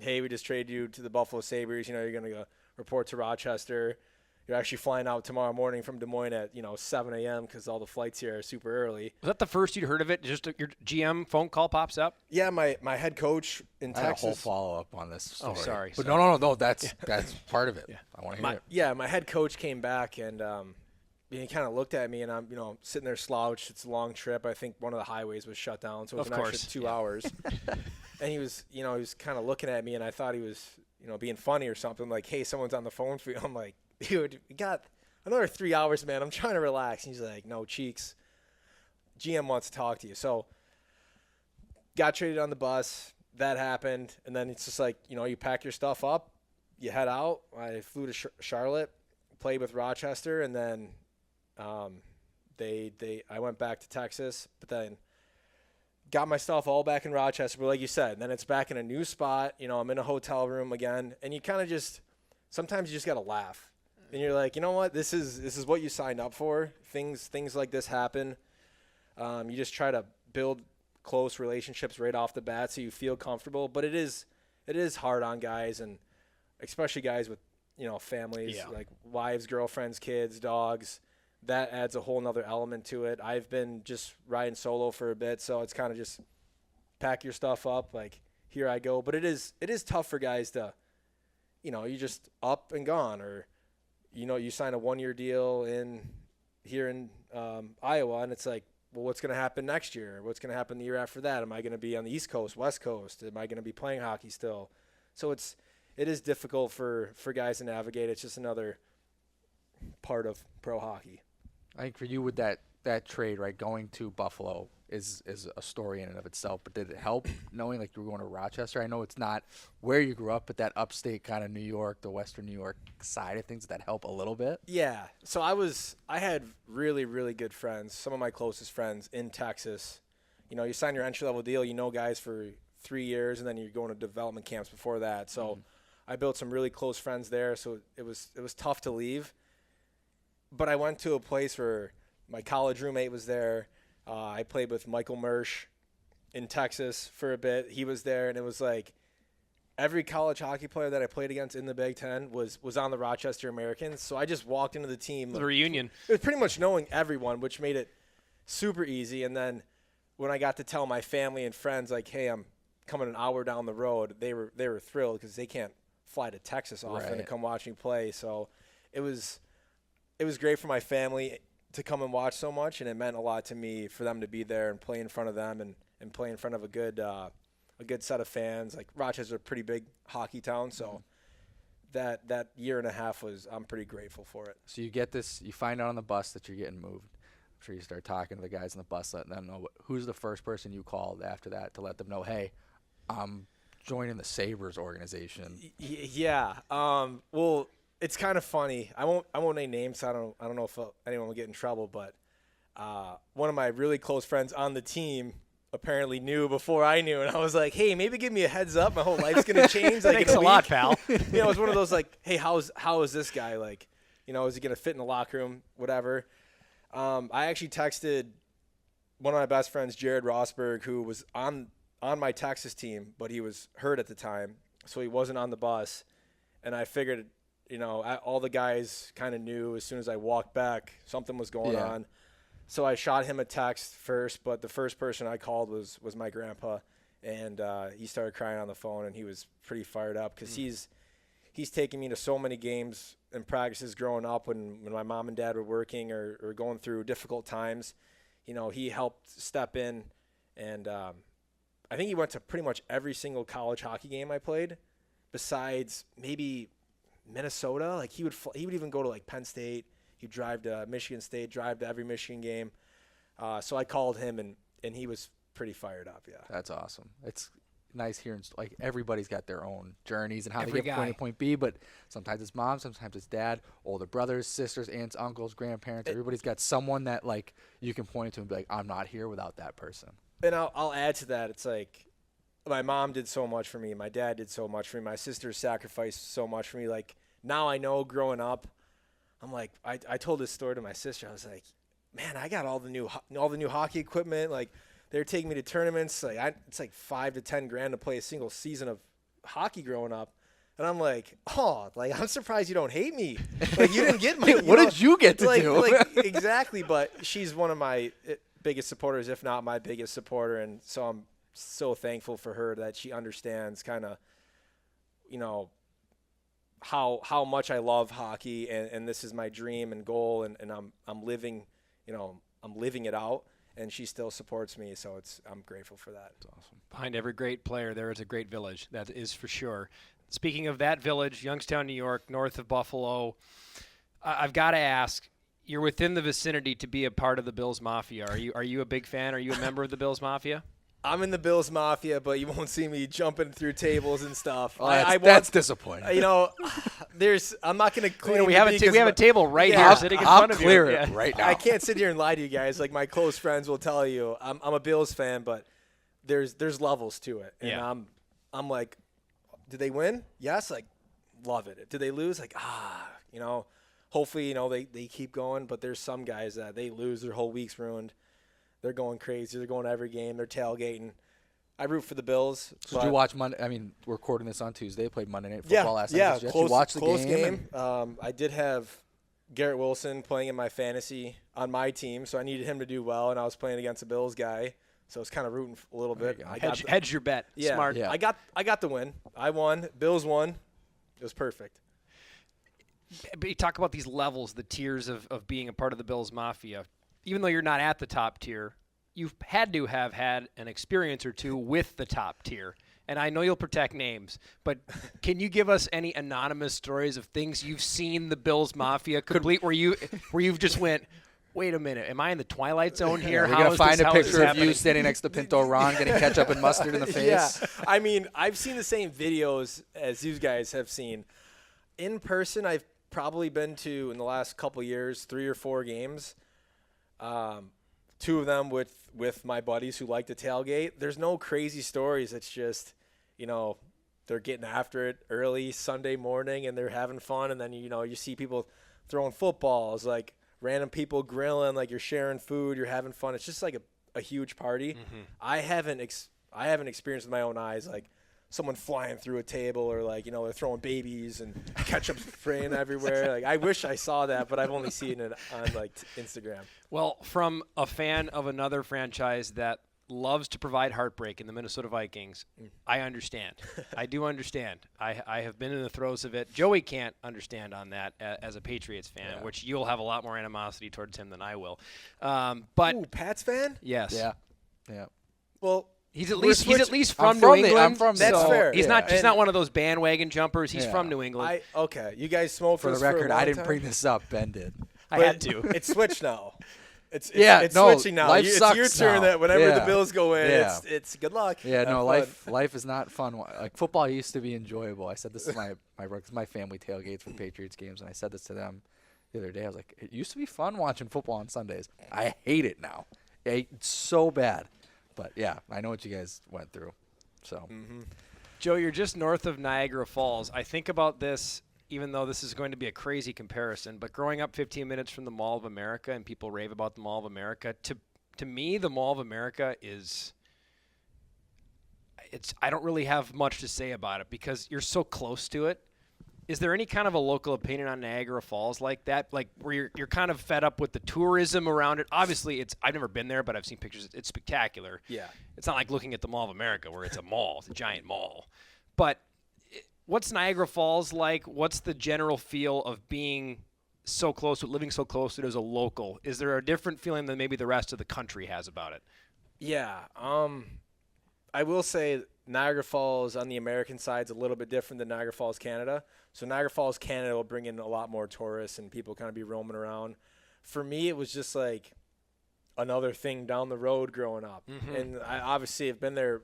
hey, we just traded you to the Buffalo Sabres. You're going to go report to Rochester. You're actually flying out tomorrow morning from Des Moines at, 7 a.m. because all the flights here are super early. Was that the first you'd heard of it? Just your GM phone call pops up? Yeah, my head coach in Texas. I had a whole follow-up on this story. Oh, sorry. But no, that's part of it. Yeah. I want to hear it. Yeah, my head coach came back and he kind of looked at me, and I'm, sitting there slouched. It's a long trip. I think one of the highways was shut down, so it was an extra 2 hours. And he was, he was kind of looking at me, and I thought he was, being funny or something. Like, hey, someone's on the phone for you. I'm like, dude, we got another 3 hours, man. I'm trying to relax. And he's like, no, Cheeks, GM wants to talk to you. So got traded on the bus. That happened. And then it's just like, you pack your stuff up, you head out. I flew to Charlotte, played with Rochester, and then I went back to Texas, but then got my stuff all back in Rochester. But like you said, then it's back in a new spot. I'm in a hotel room again, and you kind of sometimes you just got to laugh. And you're like, you know what? This is what you signed up for. Things like this happen. You just try to build close relationships right off the bat so you feel comfortable. But it is hard on guys, and especially guys with, families, like wives, girlfriends, kids, dogs. That adds a whole nother element to it. I've been just riding solo for a bit, so it's kind of just pack your stuff up, like, here I go. But it is tough for guys to, you just up and gone, or, you sign a 1 year deal here in Iowa, and it's like, well, what's going to happen next year? What's going to happen the year after that? Am I going to be on the East Coast, West Coast? Am I going to be playing hockey still? So it is difficult for guys to navigate. It's just another part of pro hockey. I think for you with that trade, right, going to Buffalo is a story in and of itself. But did it help knowing like you were going to Rochester? I know it's not where you grew up, but that upstate kind of New York, the Western New York side of things, did that help a little bit? Yeah. So I had really, really good friends, some of my closest friends in Texas. You sign your entry-level deal, guys for 3 years, and then you're going to development camps before that. So I built some really close friends there, so it was tough to leave. But I went to a place where my college roommate was there. I played with Michael Mersch in Texas for a bit. He was there, and it was like every college hockey player that I played against in the Big Ten was on the Rochester Americans. So I just walked into the team. The reunion. It was pretty much knowing everyone, which made it super easy. And then when I got to tell my family and friends, like, hey, I'm coming an hour down the road, they were thrilled because they can't fly to Texas often to come watch me play. So it was great for my family to come and watch so much, and it meant a lot to me for them to be there and play in front of them and play in front of a good set of fans. Like, Rochester's a pretty big hockey town, so that year and a half I'm pretty grateful for it. So you get this, you find out on the bus that you're getting moved. I'm sure you start talking to the guys on the bus, letting them know. Who's the first person you called after that to let them know, hey, I'm joining the Sabres organization? Yeah. Well, it's kind of funny. I won't name names. I don't know if anyone will get in trouble, but one of my really close friends on the team apparently knew before I knew, and I was like, hey, maybe give me a heads up. My whole life's gonna change. Like, thanks a lot, pal. It was one of those like, hey, how is this guy? Like, Is he going to fit in the locker room, whatever. I actually texted one of my best friends, Jared Rosberg, who was on my Texas team, but he was hurt at the time, so he wasn't on the bus. And I figured, all the guys kind of knew as soon as I walked back something was going on. So I shot him a text first, but the first person I called was my grandpa, and he started crying on the phone, and he was pretty fired up because he's taken me to so many games and practices growing up when my mom and dad were working or going through difficult times. He helped step in, and I think he went to pretty much every single college hockey game I played, besides maybe Minnesota. Like he would even go to like Penn State. He'd drive to Michigan State, drive to every Michigan game. So I called him, and he was pretty fired up. Yeah, that's awesome. It's nice hearing like everybody's got their own journeys and how Every they get guy. from point A to point B, but sometimes it's mom, sometimes it's dad, older brothers, sisters, aunts, uncles, grandparents. Everybody's got someone that like you can point to and be like, I'm not here without that person. And I'll add to that. It's like my mom did so much for me. My dad did so much for me. My sister sacrificed so much for me. Like now I know growing up, I'm like, I told this story to my sister. I was like, man, I got all the new hockey equipment. Like they're taking me to tournaments. Like it's like $5 to $10 grand to play a single season of hockey growing up. And I'm like, I'm surprised you don't hate me. Like you didn't get my. What did you get to do? Exactly. But she's one of my biggest supporters, if not my biggest supporter, and so I'm so thankful for her that she understands kind of, how much I love hockey, and this is my dream and goal, and I'm living, I'm living it out, and she still supports me, so I'm grateful for that. That's awesome. Behind every great player, there is a great village. That is for sure. Speaking of that village, Youngstown, New York, north of Buffalo, I've got to ask, you're within the vicinity to be a part of the Bills Mafia. Are you a big fan? Are you a member of the Bills Mafia? I'm in the Bills Mafia, but you won't see me jumping through tables and stuff. That's disappointing. I'm not going to claim. We have a table right here sitting in front of you. I'll clear it right now. I can't sit here and lie to you guys. Like my close friends will tell you, I'm a Bills fan, but there's levels to it. And I'm like, did they win? Yes, like love it. Did they lose? Like hopefully they keep going. But there's some guys that they lose, their whole week's ruined. They're going crazy. They're going to every game. They're tailgating. I root for the Bills. So did you watch Monday? I mean, we're recording this on Tuesday. They played Monday Night Football last night. Did you watch the game? I did have Garrett Wilson playing in my fantasy on my team, so I needed him to do well, and I was playing against a Bills guy, so I was kind of rooting a little bit. Hedge your bet. Yeah, Smart. Yeah. I got the win. I won. Bills won. It was perfect. But you talk about these levels, the tiers of being a part of the Bills Mafia. Even though you're not at the top tier, you've had to have had an experience or two with the top tier. And I know you'll protect names, but can you give us any anonymous stories of things you've seen the Bills Mafia complete where you've just went, wait a minute, am I in the Twilight Zone here? We're going to find a picture of you standing next to Pinto Ron getting ketchup and mustard in the face. Yeah, I mean, I've seen the same videos as you guys have seen. In person, I've probably been to, in the last couple years, 3 or 4 games. 2 of them with my buddies who like to tailgate. There's no crazy stories. It's just, they're getting after it early Sunday morning and they're having fun. And then, you see people throwing footballs, like random people grilling, like you're sharing food, you're having fun. It's just like a huge party. Mm-hmm. I haven't experienced with my own eyes, like someone flying through a table or like, they're throwing babies and ketchup spraying everywhere. Like I wish I saw that, but I've only seen it on like Instagram. Well, from a fan of another franchise that loves to provide heartbreak in the Minnesota Vikings, I understand. I do understand. I have been in the throes of it. Joey can't understand on that as a Patriots fan, which you'll have a lot more animosity towards him than I will. But Ooh, Pats fan? Yes. Yeah. Well, He's at least from New England. I'm from That's fair. He's not one of those bandwagon jumpers. He's from New England. Okay. You guys smoked for the record. I didn't bring this up. Ben did. I had to. It's switched now. It's switching now. Life sucks it's your turn. now. That whenever the Bills go in, it's good luck. Yeah, Have no, fun. life is not fun. Like football used to be enjoyable. I said this to my family tailgates for Patriots games, and I said this to them the other day. I was like, it used to be fun watching football on Sundays. I hate it now. It's so bad. But, yeah, I know what you guys went through. So, Joe, you're just north of Niagara Falls. I think about this even though this is going to be a crazy comparison, but growing up 15 minutes from the Mall of America, and people rave about the Mall of America, to me, the Mall of America is – I don't really have much to say about it because you're so close to it. Is there any kind of a local opinion on Niagara Falls like that, like where you're kind of fed up with the tourism around it? Obviously, I've never been there, but I've seen pictures. It's spectacular. Yeah. It's not like looking at the Mall of America where it's a mall. It's a giant mall. But what's Niagara Falls like? What's the general feel of being so close, living so close to it as a local? Is there a different feeling than maybe the rest of the country has about it? Yeah. I will say Niagara Falls on the American side is a little bit different than Niagara Falls, Canada. So Niagara Falls, Canada will bring in a lot more tourists and people kind of be roaming around. For me, it was just like another thing down the road growing up. Mm-hmm. And I obviously have been there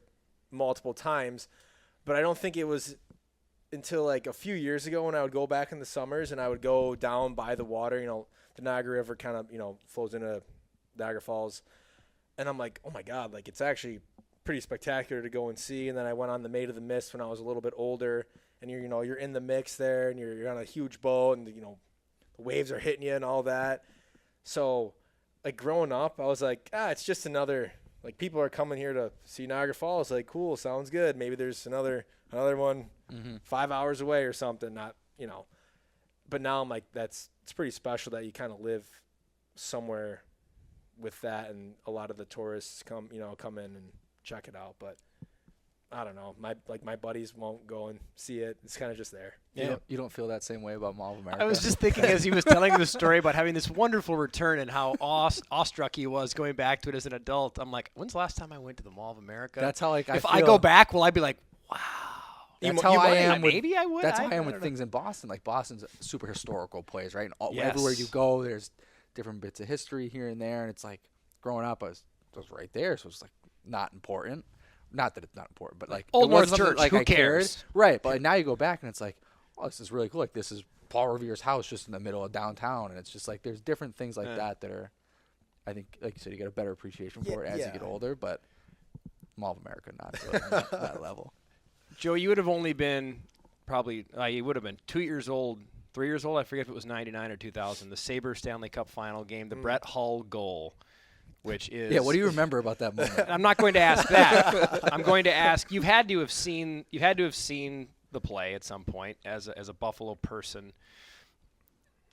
multiple times, but I don't think it was until like a few years ago when I would go back in the summers and I would go down by the water. The Niagara River kind of, flows into Niagara Falls. And I'm like, oh my God, like it's actually pretty spectacular to go and see. And then I went on the Maid of the Mist when I was a little bit older, and you're in the mix there, and you're on a huge boat, and the waves are hitting you and all that. So like growing up, I was like, it's just another, like people are coming here to see Niagara Falls. Like, cool, sounds good. Maybe there's another one 5 hours away or something. Not, but now I'm like, it's pretty special that you kind of live somewhere with that, and a lot of the tourists come in and check it out. But I don't know, my buddies won't go and see it. It's kind of just there. Yeah. You don't feel that same way about Mall of America? I was just thinking as he was telling the story about having this wonderful return and how awestruck he was going back to it as an adult. I'm like, when's the last time I went to the Mall of America? That's how if I go back, will I be like, wow. That's how I am. Maybe I would. That's how I am with things in Boston. Like Boston's a super historical place, right? And Yes. everywhere you go, there's different bits of history here and there. And it's like growing up, I was right there, so it's like not important. Not that it's not important, but like Old it North wasn't something Church, like who I cared. cares? Right, but now you go back and it's like, oh, this is really cool. Like this is Paul Revere's house just in the middle of downtown, and it's just like there's different things like that are, I think, like you said, you get a better appreciation for it as you get older. But Mall of America, not really that level. Joe, you would have only been probably you would have been 2 years old, 3 years old. I forget if it was 99 or 2000. The Sabres Stanley Cup final game, the Brett Hull goal. Which is what do you remember about that moment? I'm not going to ask that. I'm going to ask. You had to have seen the play at some point as a Buffalo person.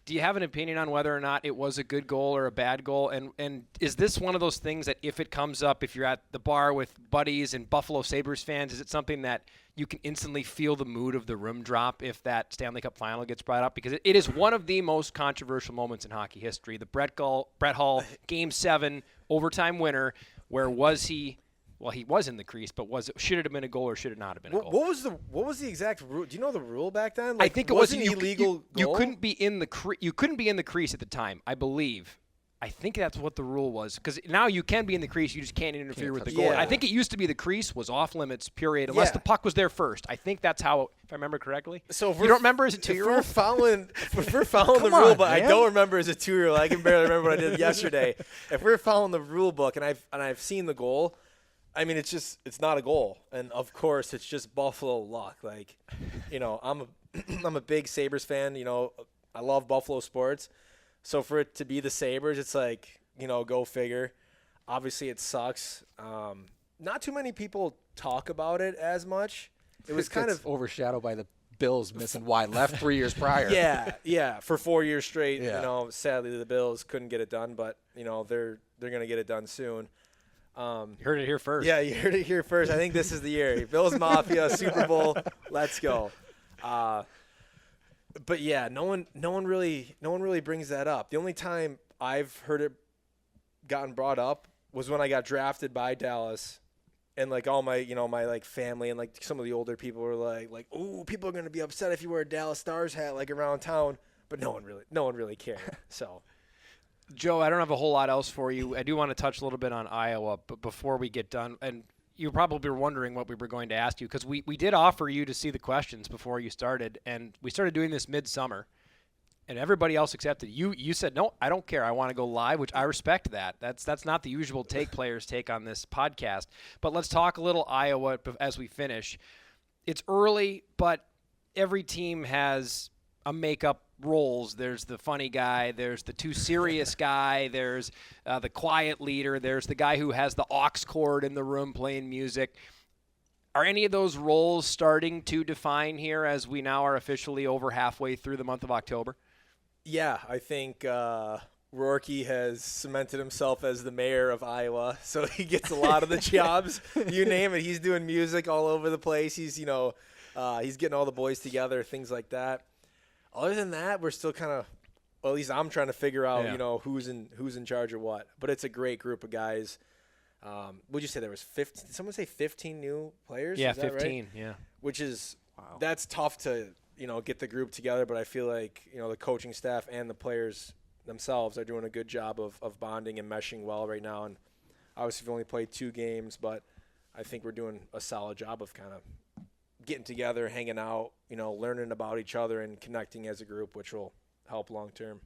Do you have an opinion on whether or not it was a good goal or a bad goal? And is this one of those things that if it comes up, if you're at the bar with buddies and Buffalo Sabres fans, is it something that you can instantly feel the mood of the room drop if that Stanley Cup final gets brought up? Because it is one of the most controversial moments in hockey history. The Brett Hull Game 7 overtime winner. Where was he? Well, he was in the crease, but should it have been a goal or should it not have been a goal? What was the exact rule? Do you know the rule back then? I think it was an illegal goal. You couldn't be in the crease at the time, I believe. I think that's what the rule was, because now you can be in the crease, you just can't interfere with the goal. Yeah. And I think it used to be the crease was off limits, period, unless the puck was there first. I think that's how, if I remember correctly. So if you don't remember as a 2-year-old? If we're following the rule, but I don't remember as a 2-year-old. I can barely remember what I did yesterday. If we're following the rule book and I've seen the goal, I mean, it's not a goal, and of course it's just Buffalo luck. Like, I'm a big Sabres fan. I love Buffalo sports. So for it to be the Sabres, it's like, go figure. Obviously, it sucks. Not too many people talk about it as much. It was kind of overshadowed by the Bills missing wide left 3 years prior. Yeah, for 4 years straight. Yeah. Sadly the Bills couldn't get it done, but they're gonna get it done soon. You heard it here first. Yeah, you heard it here first. I think this is the year. Bills Mafia Super Bowl. Let's go. But yeah, no one really brings that up. The only time I've heard it gotten brought up was when I got drafted by Dallas, and like all my my like family and like some of the older people were like, "Ooh, people are gonna be upset if you wear a Dallas Stars hat like around town." But no one really cared. So, Joe, I don't have a whole lot else for you. I do want to touch a little bit on Iowa, but before we get done, and you probably were wondering what we were going to ask you, because we did offer you to see the questions before you started, and we started doing this midsummer, and everybody else accepted. You said, no, I don't care. I want to go live, which I respect that. That's not the usual take players take on this podcast. But let's talk a little Iowa as we finish. It's early, but every team has a makeup roles. There's the funny guy. There's the too serious guy. There's the quiet leader. There's the guy who has the aux cord in the room playing music. Are any of those roles starting to define here as we now are officially over halfway through the month of October? Yeah, I think Rourke has cemented himself as the mayor of Iowa, so he gets a lot of the jobs. You name it, he's doing music all over the place. He's he's getting all the boys together, things like that. Other than that, we're still kind of, well, at least I'm trying to figure out, who's in charge of what. But it's a great group of guys. Would you say there was 15? Did someone say 15 new players? Yeah, is that 15. Right? Yeah, which is that's tough to get the group together. But I feel like the coaching staff and the players themselves are doing a good job of bonding and meshing well right now. And obviously, we've only played 2 games, but I think we're doing a solid job of kind of getting together, hanging out, learning about each other and connecting as a group, which will help long term.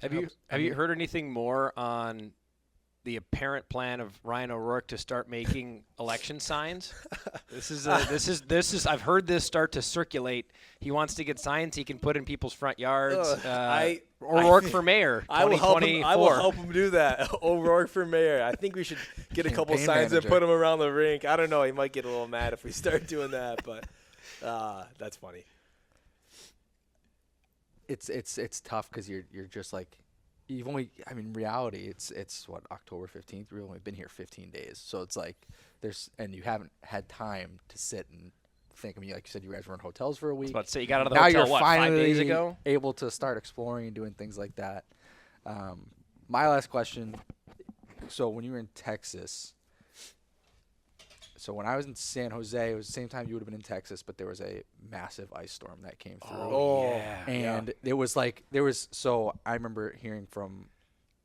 Have you heard anything more on the apparent plan of Ryan O'Rourke to start making election signs? This is I've heard this start to circulate. He wants to get signs he can put in people's front yards. O'Rourke for mayor. I will help him do that. O'Rourke for mayor. I think we should get a couple signs and put them around the rink. I don't know. He might get a little mad if we start doing that, but that's funny. It's tough because you're just like, you've only, reality, it's what, October 15th? We've only been here 15 days. So it's like and you haven't had time to sit and think. Like you said, you guys were in hotels for a week. I was about to say, you got out of the now hotel, you're finally 5 days ago? Able to start exploring and doing things like that. My last question, so when you were in Texas, so when I was in San Jose, it was the same time you would have been in Texas, but there was a massive ice storm that came through. Oh, yeah. And so I remember hearing from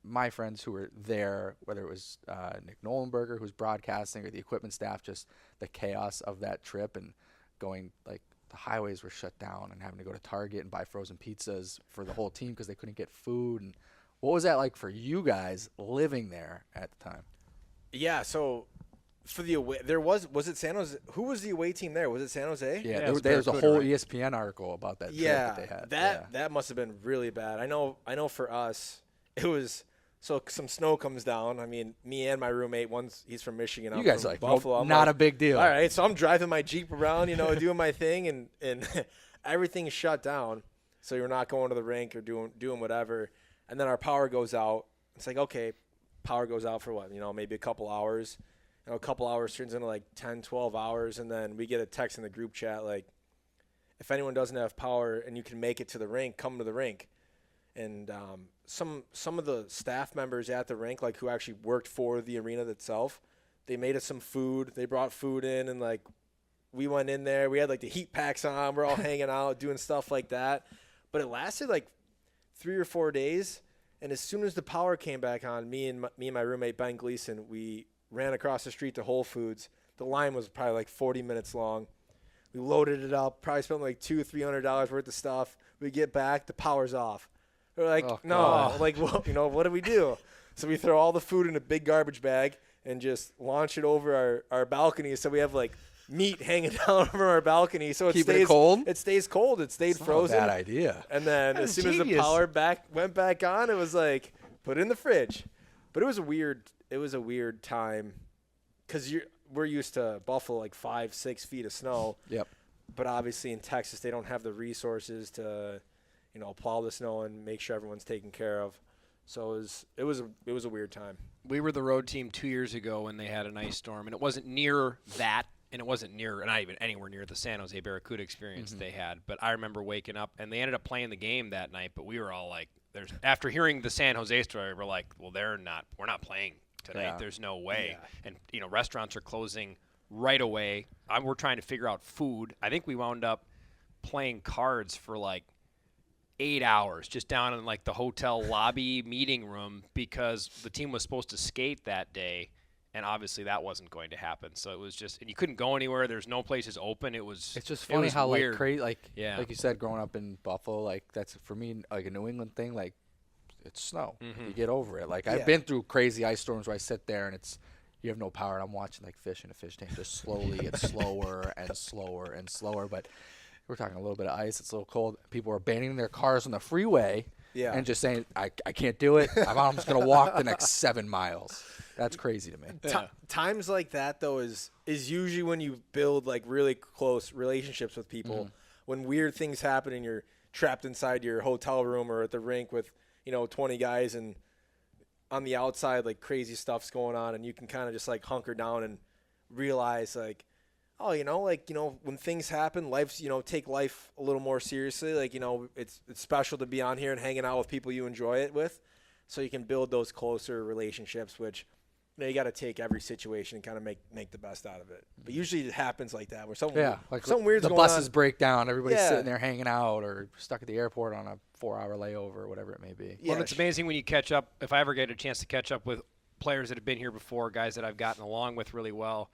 my friends who were there, whether it was Nick Nolenberger, who's broadcasting, or the equipment staff, just the chaos of that trip and going, like, the highways were shut down and having to go to Target and buy frozen pizzas for the whole team because they couldn't get food. And what was that like for you guys living there at the time? Yeah, so for the away, was it San Jose? Who was the away team there? Was it San Jose? Yeah, there was a whole ESPN article about that trip that they had. That must have been really bad. I know for us, it was. So some snow comes down. I mean, me and my roommate, he's from Michigan. I'm guys from are like, Buffalo. not a big deal. All right, so I'm driving my Jeep around, doing my thing, and everything's shut down. So you're not going to the rink or doing whatever. And then our power goes out. It's like, okay, power goes out for what? Maybe a couple hours. A couple hours turns into like 10, 12 hours, and then we get a text in the group chat like, if anyone doesn't have power and you can make it to the rink, come to the rink. And some of the staff members at the rink, like who actually worked for the arena itself, they made us some food. They brought food in, and like we went in there. We had like the heat packs on. We're all hanging out, doing stuff like that. But it lasted like 3 or 4 days. And as soon as the power came back on, me and my roommate Ben Gleason, we ran across the street to Whole Foods. The line was probably like 40 minutes long. We loaded it up. Probably spent like $200-300 worth of stuff. We get back, the power's off. We're like, like, well, what do we do? So we throw all the food in a big garbage bag and just launch it over our balcony. So we have like meat hanging down over our balcony. So it stays cold. It stays cold. It stayed frozen. Not a bad idea. And then as soon as the power went back on, it was like put it in the fridge. But it was a weird time because we're used to Buffalo like 5-6 feet of snow. Yep. But obviously in Texas they don't have the resources to plow the snow and make sure everyone's taken care of. So it was a weird time. We were the road team 2 years ago when they had an ice storm, and it wasn't near that, and it wasn't not even anywhere near the San Jose Barracuda experience they had. But I remember waking up, and they ended up playing the game that night, but we were all like, after hearing the San Jose story, we're like, well, we're not playing tonight. Yeah. There's no way. Yeah. And, restaurants are closing right away. We're trying to figure out food. I think we wound up playing cards for like 8 hours just down in like the hotel lobby meeting room because the team was supposed to skate that day, and obviously that wasn't going to happen. So it was just, and you couldn't go anywhere. There's no places open. It's just funny how weird. like crazy, like yeah. like you said, growing up in Buffalo, like that's for me like a New England thing. Like it's snow, you get over it. Like I've been through crazy ice storms where I sit there and you have no power, and I'm watching like fish in a fish tank just slowly get slower and slower and slower, but. we're talking a little bit of ice. It's a little cold. People are abandoning their cars on the freeway and just saying, I can't do it. I'm just going to walk the next 7 miles. That's crazy to me. Times like that, though, is usually when you build, like, really close relationships with people. Mm-hmm. When weird things happen and you're trapped inside your hotel room or at the rink with, 20 guys, and on the outside, like, crazy stuff's going on, and you can kind of just, like, hunker down and realize, like, oh, when things happen, life's, take life a little more seriously. Like, it's special to be on here and hanging out with people you enjoy it with, so you can build those closer relationships, which, you got to take every situation and kind of make the best out of it. But usually it happens like that, where something weird's the going on. buses break down, everybody's sitting there hanging out or stuck at the airport on a 4-hour layover or whatever it may be. Well, it's amazing when you catch up. If I ever get a chance to catch up with players that have been here before, guys that I've gotten along with really well,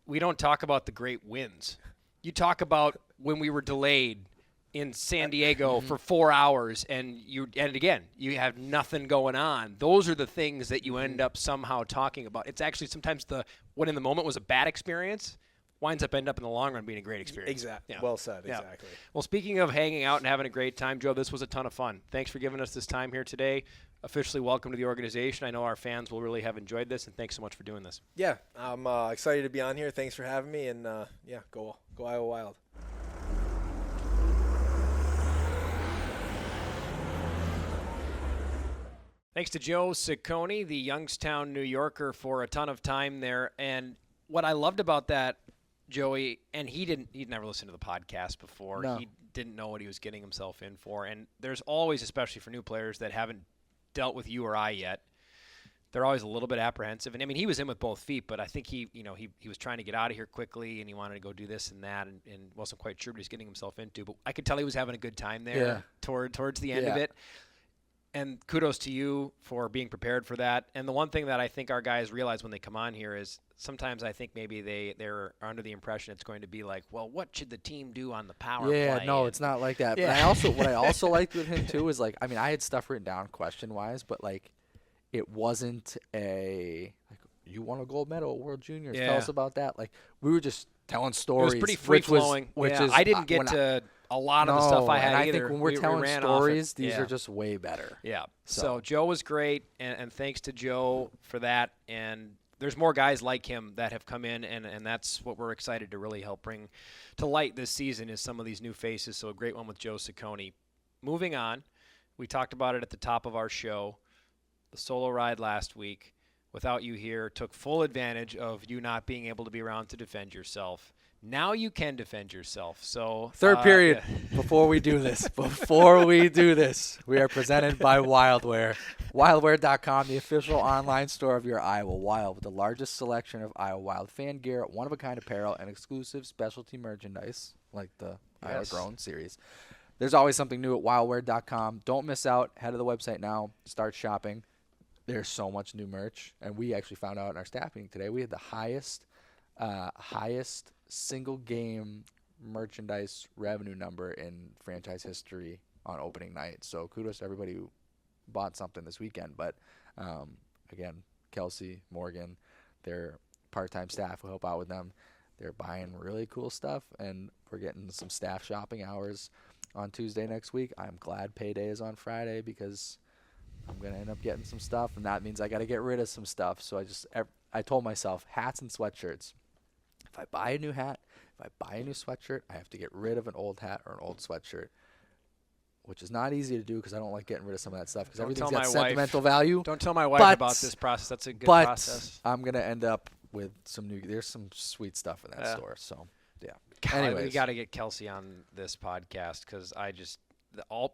we don't talk about the great wins. You talk about when we were delayed in San Diego for 4 hours, and again, you have nothing going on. Those are the things that you end up somehow talking about. It's actually sometimes what in the moment was a bad experience winds up in the long run being a great experience. Exactly. Yeah. Well said. Yeah. Exactly. Well, speaking of hanging out and having a great time, Joe, this was a ton of fun. Thanks for giving us this time here today. Officially welcome to the organization. I know our fans will really have enjoyed this, and thanks so much for doing this. Yeah, I'm excited to be on here. Thanks for having me, and go Iowa Wild. Thanks to Joe Cecconi, the Youngstown New Yorker, for a ton of time there. And what I loved about that, Joey, and he'd never listened to the podcast before. No. He didn't know what he was getting himself in for. And there's always, especially for new players that haven't dealt with you or I yet, they're always a little bit apprehensive. And I mean, he was in with both feet, but I think he was trying to get out of here quickly, and he wanted to go do this and that, and wasn't quite sure what he was getting himself into. But I could tell he was having a good time there towards the end of it. And kudos to you for being prepared for that. And the one thing that I think our guys realize when they come on here is sometimes I think maybe they're under the impression it's going to be like, well, what should the team do on the power play? Yeah, no, it's not like that. Yeah. But what I also liked with him too is, like, I mean, I had stuff written down question-wise, but, like, it wasn't you won a gold medal at World Juniors. Tell us about that. Like, we were just telling stories. It was pretty free-flowing. I didn't get to a lot of the stuff I had and either. I think when we're telling stories, these are just way better. Yeah. So Joe was great, and thanks to Joe for that. And there's more guys like him that have come in, and that's what we're excited to really help bring to light this season is some of these new faces. So a great one with Joe Cecconi. Moving on, we talked about it at the top of our show. The solo ride last week, without you here, took full advantage of you not being able to be around to defend yourself. Now you can defend yourself. So third period, before we do this, we are presented by Wildwear. Wildwear.com, the official online store of your Iowa Wild, with the largest selection of Iowa Wild fan gear, one-of-a-kind apparel, and exclusive specialty merchandise, like the Iowa Grown series. There's always something new at wildwear.com. Don't miss out. Head to the website now. Start shopping. There's so much new merch, and we actually found out in our staff meeting today we had the highest single game merchandise revenue number in franchise history on opening night. So kudos to everybody who bought something this weekend. But again, Kelsey, Morgan, their part-time staff who help out with them, they're buying really cool stuff, and we're getting some staff shopping hours on Tuesday next week. I'm glad payday is on Friday because I'm going to end up getting some stuff, and that means I got to get rid of some stuff. So I told myself, hats and sweatshirts. If I buy a new hat, if I buy a new sweatshirt, I have to get rid of an old hat or an old sweatshirt, which is not easy to do because I don't like getting rid of some of that stuff because everything's got sentimental value. Don't tell my wife about this process. That's a good process. But I'm going to end up with there's some sweet stuff in that store. So, yeah. God, anyways, we got to get Kelsey on this podcast because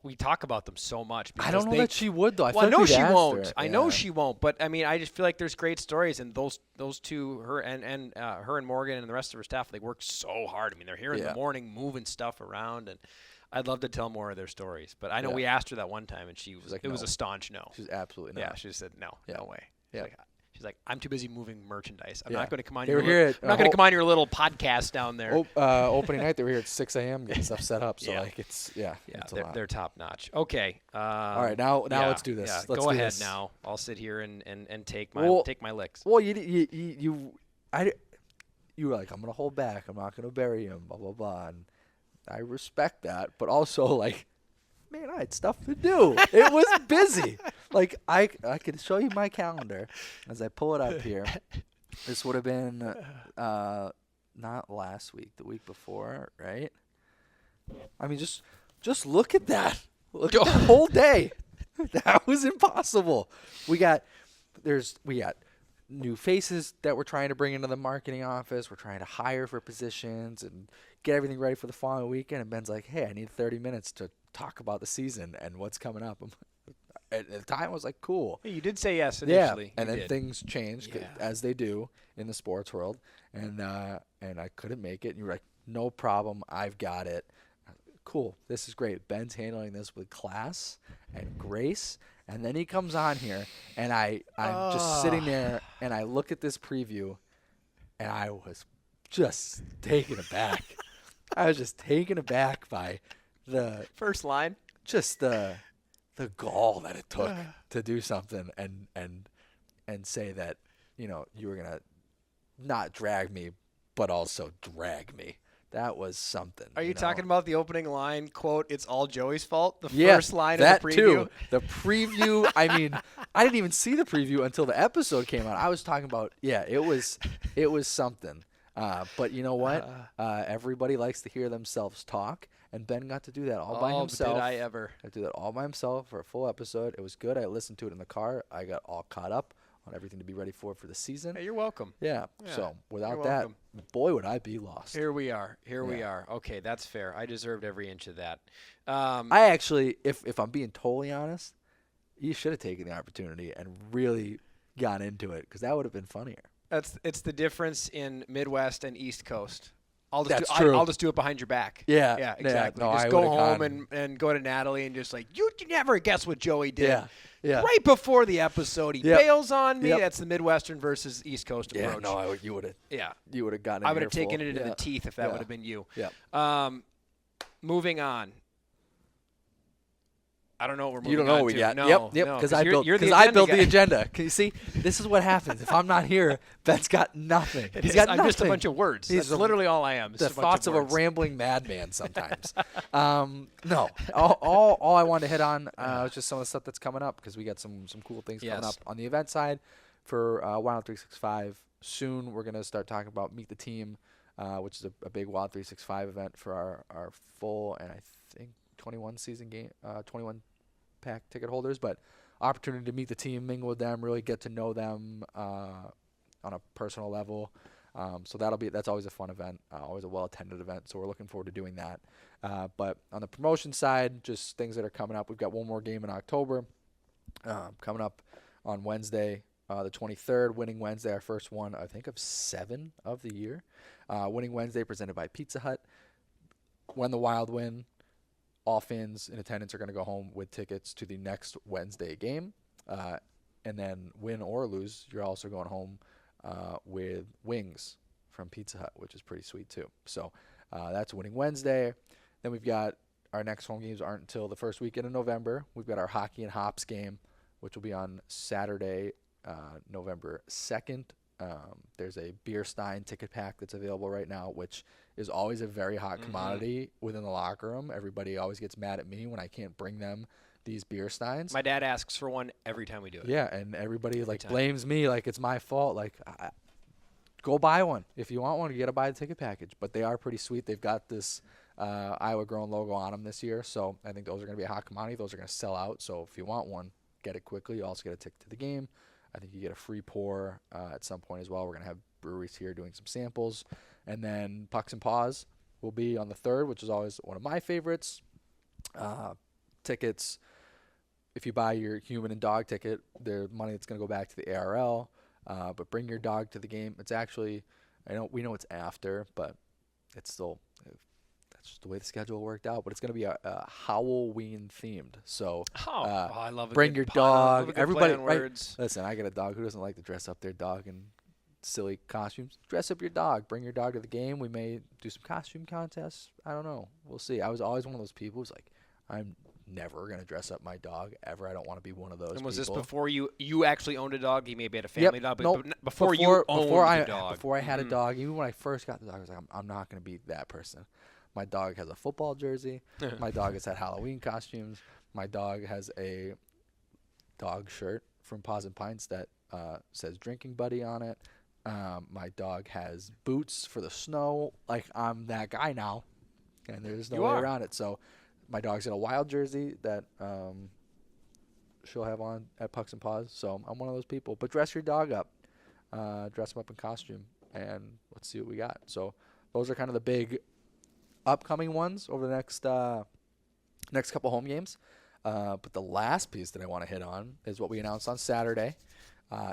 we talk about them so much. I don't know that she would, though. I know she won't. I know she won't. But I mean, I just feel like there's great stories, and those two, her and Morgan and the rest of her staff, they work so hard. I mean, they're here in the morning moving stuff around, and I'd love to tell more of their stories. But I know we asked her that one time, and she was like, it was a staunch no. She's absolutely no. Yeah, she just said no way. Yeah. She's like, I'm too busy moving merchandise. I'm not going to come on I'm not going to come on your little podcast down there. Opening night, they were here at 6 a.m. getting stuff set up. So it's it's a lot. They're top notch. Okay. All right, now let's do this. Yeah. Let's go do ahead this. now. I'll sit here and take my licks. Well, you were like, I'm gonna hold back. I'm not gonna bury him. Blah blah blah. And I respect that, but also like, man, I had stuff to do. It was busy. Like I could show you my calendar as I pull it up here. This would have been not last week, the week before, right? I mean, just look at that. Look at that whole day. That was impossible. We got new faces that we're trying to bring into the marketing office. We're trying to hire for positions and get everything ready for the following weekend. And Ben's like, hey, I need 30 minutes to talk about the season and what's coming up. At the time, I was like, cool. You did say yes initially. Yeah, and then things changed as they do in the sports world. And I couldn't make it. And you were like, no problem. I've got it. Cool. This is great. Ben's handling this with class and grace. And then he comes on here, and I'm just sitting there, and I look at this preview, and I was just taken aback. I was just taken aback by the first line, just the gall that it took to do something and say that, you know, you were gonna not drag me, but also drag me. That was something. Are you talking about the opening line, quote, it's all Joey's fault? The Yeah, first line that of the preview? too. The preview, I mean, I didn't even see the preview until the episode came out. I was talking about, it was something. But you know what? Everybody likes to hear themselves talk, and Ben got to do that all by himself. Did I ever. I did that all by himself for a full episode. It was good. I listened to it in the car. I got all caught up on everything to be ready for the season. Hey, you're welcome. Yeah. So without that, boy, would I be lost. Here we are. We are. Okay, that's fair. I deserved every inch of that. I actually, if I'm being totally honest, you should have taken the opportunity and really got into it, because that would have been funnier. It's the difference in Midwest and East Coast. I'll just do it behind your back. Yeah, exactly. No, just I go would've home and go to Natalie and just like, you never guess what Joey did. Yeah. Right before the episode, he bails on me. That's the Midwestern versus East Coast approach. Yeah, no, you would have. Yeah, you would have gotten. I would have taken it into the teeth if that would have been you. Yeah. Moving on. I don't know what we're moving You don't know on what we to. got. No, Yep. no, Because I built the agenda. Can you see? This is what happens if I'm not here. Ben's got nothing. He's got nothing. I'm just a bunch of words. That's literally all I am. The thoughts of a rambling madman sometimes. No. All I wanted to hit on was just some of the stuff that's coming up, because we got some cool things coming up on the event side for Wild 365. Soon we're going to start talking about Meet the Team, which is a big Wild 365 event for our full and I think 21 season game, 21 pack ticket holders, but opportunity to meet the team, mingle with them, really get to know them on a personal level. So that's always a fun event, always a well-attended event. So we're looking forward to doing that. But on the promotion side, just things that are coming up. We've got one more game in October coming up on Wednesday, the 23rd. Winning Wednesday, our first one, I think, of 7 of the year. Winning Wednesday presented by Pizza Hut. When the Wild win, all fans in attendance are going to go home with tickets to the next Wednesday game. And then win or lose, you're also going home with wings from Pizza Hut, which is pretty sweet too. So that's Winning Wednesday. Then we've got our next home games aren't until the first weekend in November. We've got our Hockey and Hops game, which will be on Saturday, November 2nd. There's a Beer Stein ticket pack that's available right now, which is always a very hot commodity within the locker room. Everybody always gets mad at me when I can't bring them these Beer Steins. My dad asks for one every time we do it. Yeah, and everybody blames me like it's my fault. Like, go buy one. If you want one, you got to buy the ticket package. But they are pretty sweet. They've got this Iowa Grown logo on them this year, so I think those are going to be a hot commodity. Those are going to sell out. So if you want one, get it quickly. You also get a ticket to the game. I think you get a free pour at some point as well. We're going to have breweries here doing some samples. And then Pucks and Paws will be on the 3rd, which is always one of my favorites. Tickets, if you buy your human and dog ticket, there's money that's going to go back to the ARL. But bring your dog to the game. It's actually, we know it's after, but it's still, that's just the way the schedule worked out. But it's going to be a Halloween themed. So I love it. Bring your dog. Everybody, right? Listen, I got a dog. Who doesn't like to dress up their dog in silly costumes? Dress up your dog. Bring your dog to the game. We may do some costume contests. I don't know. We'll see. I was always one of those people who's like, I'm never going to dress up my dog ever. I don't want to be one of those And was people. this before you actually owned a dog? You maybe had a family dog, but nope. before you owned the dog. Before I had a dog, even when I first got the dog, I was like, I'm not going to be that person. My dog has a football jersey. My dog has had Halloween costumes. My dog has a dog shirt from Paws and Pints that says Drinking Buddy on it. My dog has boots for the snow. Like, I'm that guy now, and there's no way around it. So my dog's got a Wild jersey that she'll have on at Pucks and Paws. So I'm one of those people. But dress your dog up. Dress him up in costume, and let's see what we got. So those are kind of the big upcoming ones over the next couple home games. But the last piece that I want to hit on is what we announced on Saturday.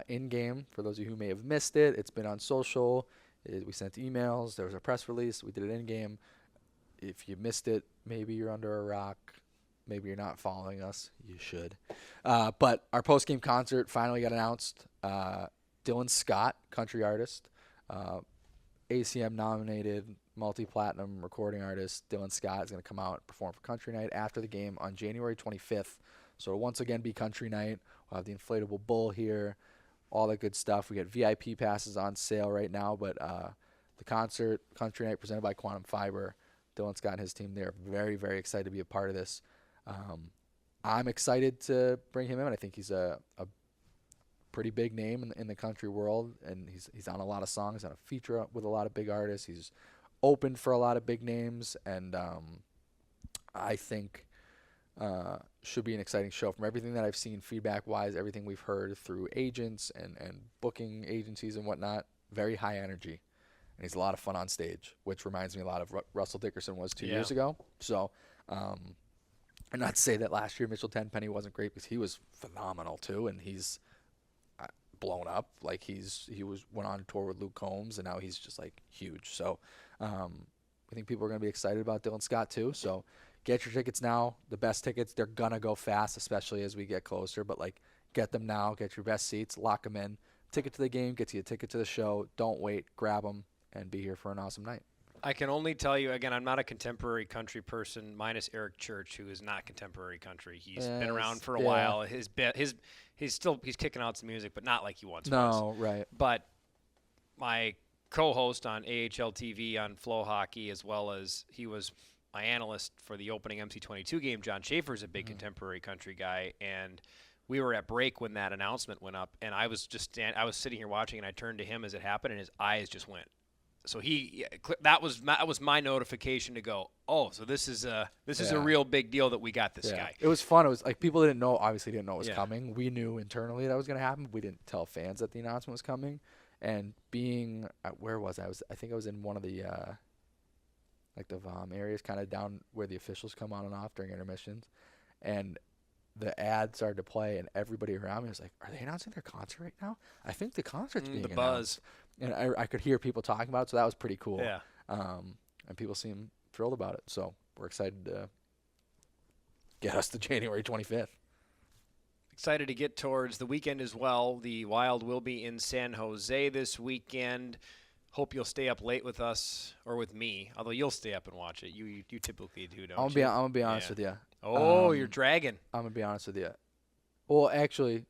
In-game, for those of you who may have missed it, it's been on social. We sent emails. There was a press release. We did it in-game. If you missed it, maybe you're under a rock. Maybe you're not following us. You should. But our post-game concert finally got announced. Dylan Scott, country artist, ACM-nominated, multi-platinum recording artist. Dylan Scott is going to come out and perform for Country Night after the game on January 25th. So it'll once again be Country Night. We'll have the inflatable bull here, all that good stuff. We get VIP passes on sale right now, but the concert, Country Night, presented by Quantum Fiber. Dylan Scott and his team, they're very, very excited to be a part of this. I'm excited to bring him in. I think he's a pretty big name in the country world, and he's on a lot of songs, on a feature with a lot of big artists. He's opened for a lot of big names, and I think should be an exciting show. From everything that I've seen feedback-wise, everything we've heard through agents and booking agencies and whatnot, very high energy. And he's a lot of fun on stage, which reminds me a lot of Russell Dickerson was 2 years ago. So, and not to say that last year Mitchell Tenpenny wasn't great, because he was phenomenal too, and he's blown up. Like, went on tour with Luke Combs, and now he's just like huge. So I think people are going to be excited about Dylan Scott too. So get your tickets now. The best tickets, they're going to go fast, especially as we get closer. But, like, get them now. Get your best seats. Lock them in. Ticket to the game gets you a ticket to the show. Don't wait. Grab them and be here for an awesome night. I can only tell you, again, I'm not a contemporary country person, minus Eric Church, who is not contemporary country. He's been around for a while. He's kicking out some music, but not like he once was. No, right. But my co-host on AHL TV on Flow Hockey, as well as he was my analyst for the opening MC22 game, John Schaefer, is a big contemporary country guy, and we were at break when that announcement went up, and I was I was sitting here watching, and I turned to him as it happened, and his eyes just went. So that was my notification to go, oh, so this is a real big deal that we got this guy. It was fun. It was like, people obviously didn't know it was coming. We knew internally that was going to happen. We didn't tell fans that the announcement was coming. And being where was I? I think I was in one of the like the VOM areas, kind of down where the officials come on and off during intermissions, and the ad started to play, and everybody around me was like, are they announcing their concert right now? I think the concert's being announced. And I could hear people talking about it, so that was pretty cool. Yeah. And people seem thrilled about it, so we're excited to get us to January 25th. Excited to get towards the weekend as well. The Wild will be in San Jose this weekend. Hope you'll stay up late with us, or with me, although you'll stay up and watch it. You typically do, don't you? I'm going to be honest with you. Oh, you're dragging. I'm going to be honest with you. Well, actually,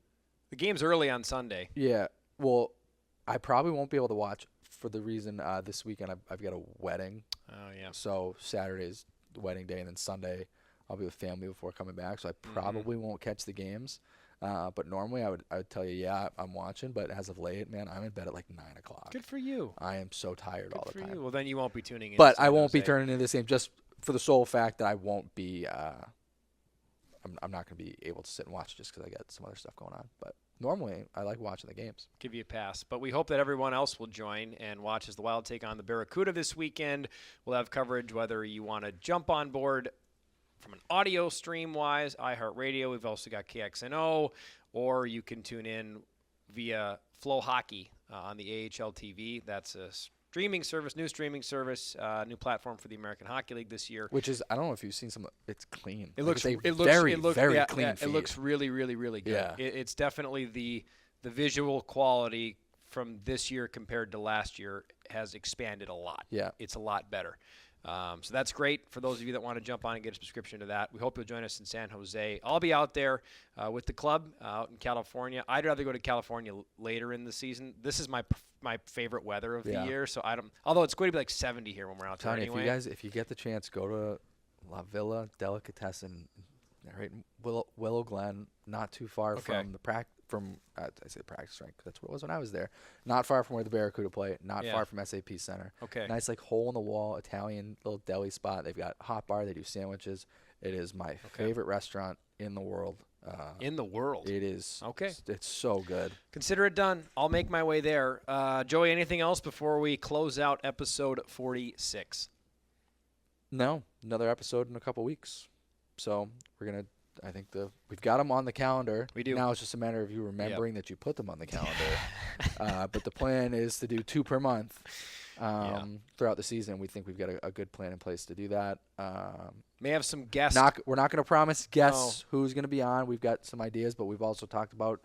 the game's early on Sunday. Yeah. Well, I probably won't be able to watch for the reason this weekend I've got a wedding. Oh, yeah. So Saturday's the wedding day, and then Sunday I'll be with family before coming back. So I probably won't catch the games. But normally I would tell you, yeah, I'm watching. But as of late, man, I'm in bed at like 9 o'clock. Good for you. I am so tired all the time. Good for you. Well, then you won't be tuning in. But I won't be turning into this game just for the sole fact that I won't be I'm not going to be able to sit and watch just because I got some other stuff going on. But normally I like watching the games. Give you a pass. But we hope that everyone else will join and watch as the Wild take on the Barracuda this weekend. We'll have coverage whether you want to jump on board from an audio stream-wise, iHeartRadio. We've also got KXNO, or you can tune in via Flow Hockey on the AHL TV. That's a streaming service, new new platform for the American Hockey League this year. Which is, I don't know if you've seen some. It's clean. It looks very clean. It looks really, really, really good. Yeah. It's definitely the visual quality from this year compared to last year has expanded a lot. Yeah, it's a lot better. So that's great for those of you that want to jump on and get a subscription to that. We hope you'll join us in San Jose. I'll be out there with the club out in California. I'd rather go to California later in the season. This is my favorite weather of the year. So although it's going to be like 70 here when we're out there anyway. If you get the chance, go to La Villa Delicatessen, right in Willow Glen, not too far from the practice rink. That's what it was when I was there. Not far from where the Barracuda play. Not far from SAP Center. Okay. Nice hole in the wall Italian little deli spot. They've got hot bar. They do sandwiches. It is my favorite restaurant in the world. In the world. It is. Okay. It's so good. Consider it done. I'll make my way there. Joey, anything else before we close out episode 46? No, another episode in a couple weeks. So we're gonna. I think we've got them on the calendar. We do. Now it's just a matter of you remembering that you put them on the calendar. But the plan is to do 2 per month throughout the season. We think we've got a good plan in place to do that. May have some guests. We're not going to promise guests who's going to be on. We've got some ideas, but we've also talked about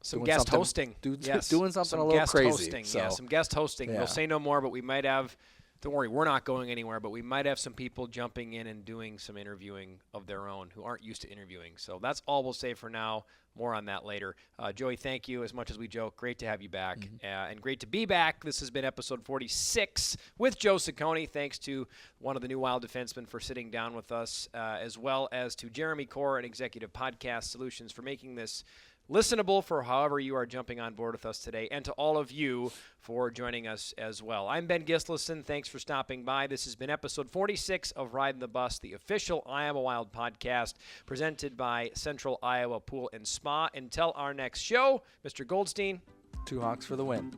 some guest hosting. Doing something some a little guest crazy. Hosting. So. Yeah, some guest hosting. Yeah. We'll say no more, but we might have. Don't worry, we're not going anywhere, but we might have some people jumping in and doing some interviewing of their own who aren't used to interviewing. So that's all we'll say for now. More on that later. Joey, thank you as much as we joke. Great to have you back and great to be back. This has been episode 46 with Joe Cecconi. Thanks to one of the new Wild defensemen for sitting down with us, as well as to Jeremy Core and Executive Podcast Solutions for making this listenable for however you are jumping on board with us today, and to all of you for joining us as well. I'm Ben Gislason. Thanks for stopping by. This has been episode 46 of Ridin the Bus, the official Iowa Wild podcast presented by Central Iowa Pool and Spa. Until our next show, Mr. Goldstein. 2 Hawks for the win.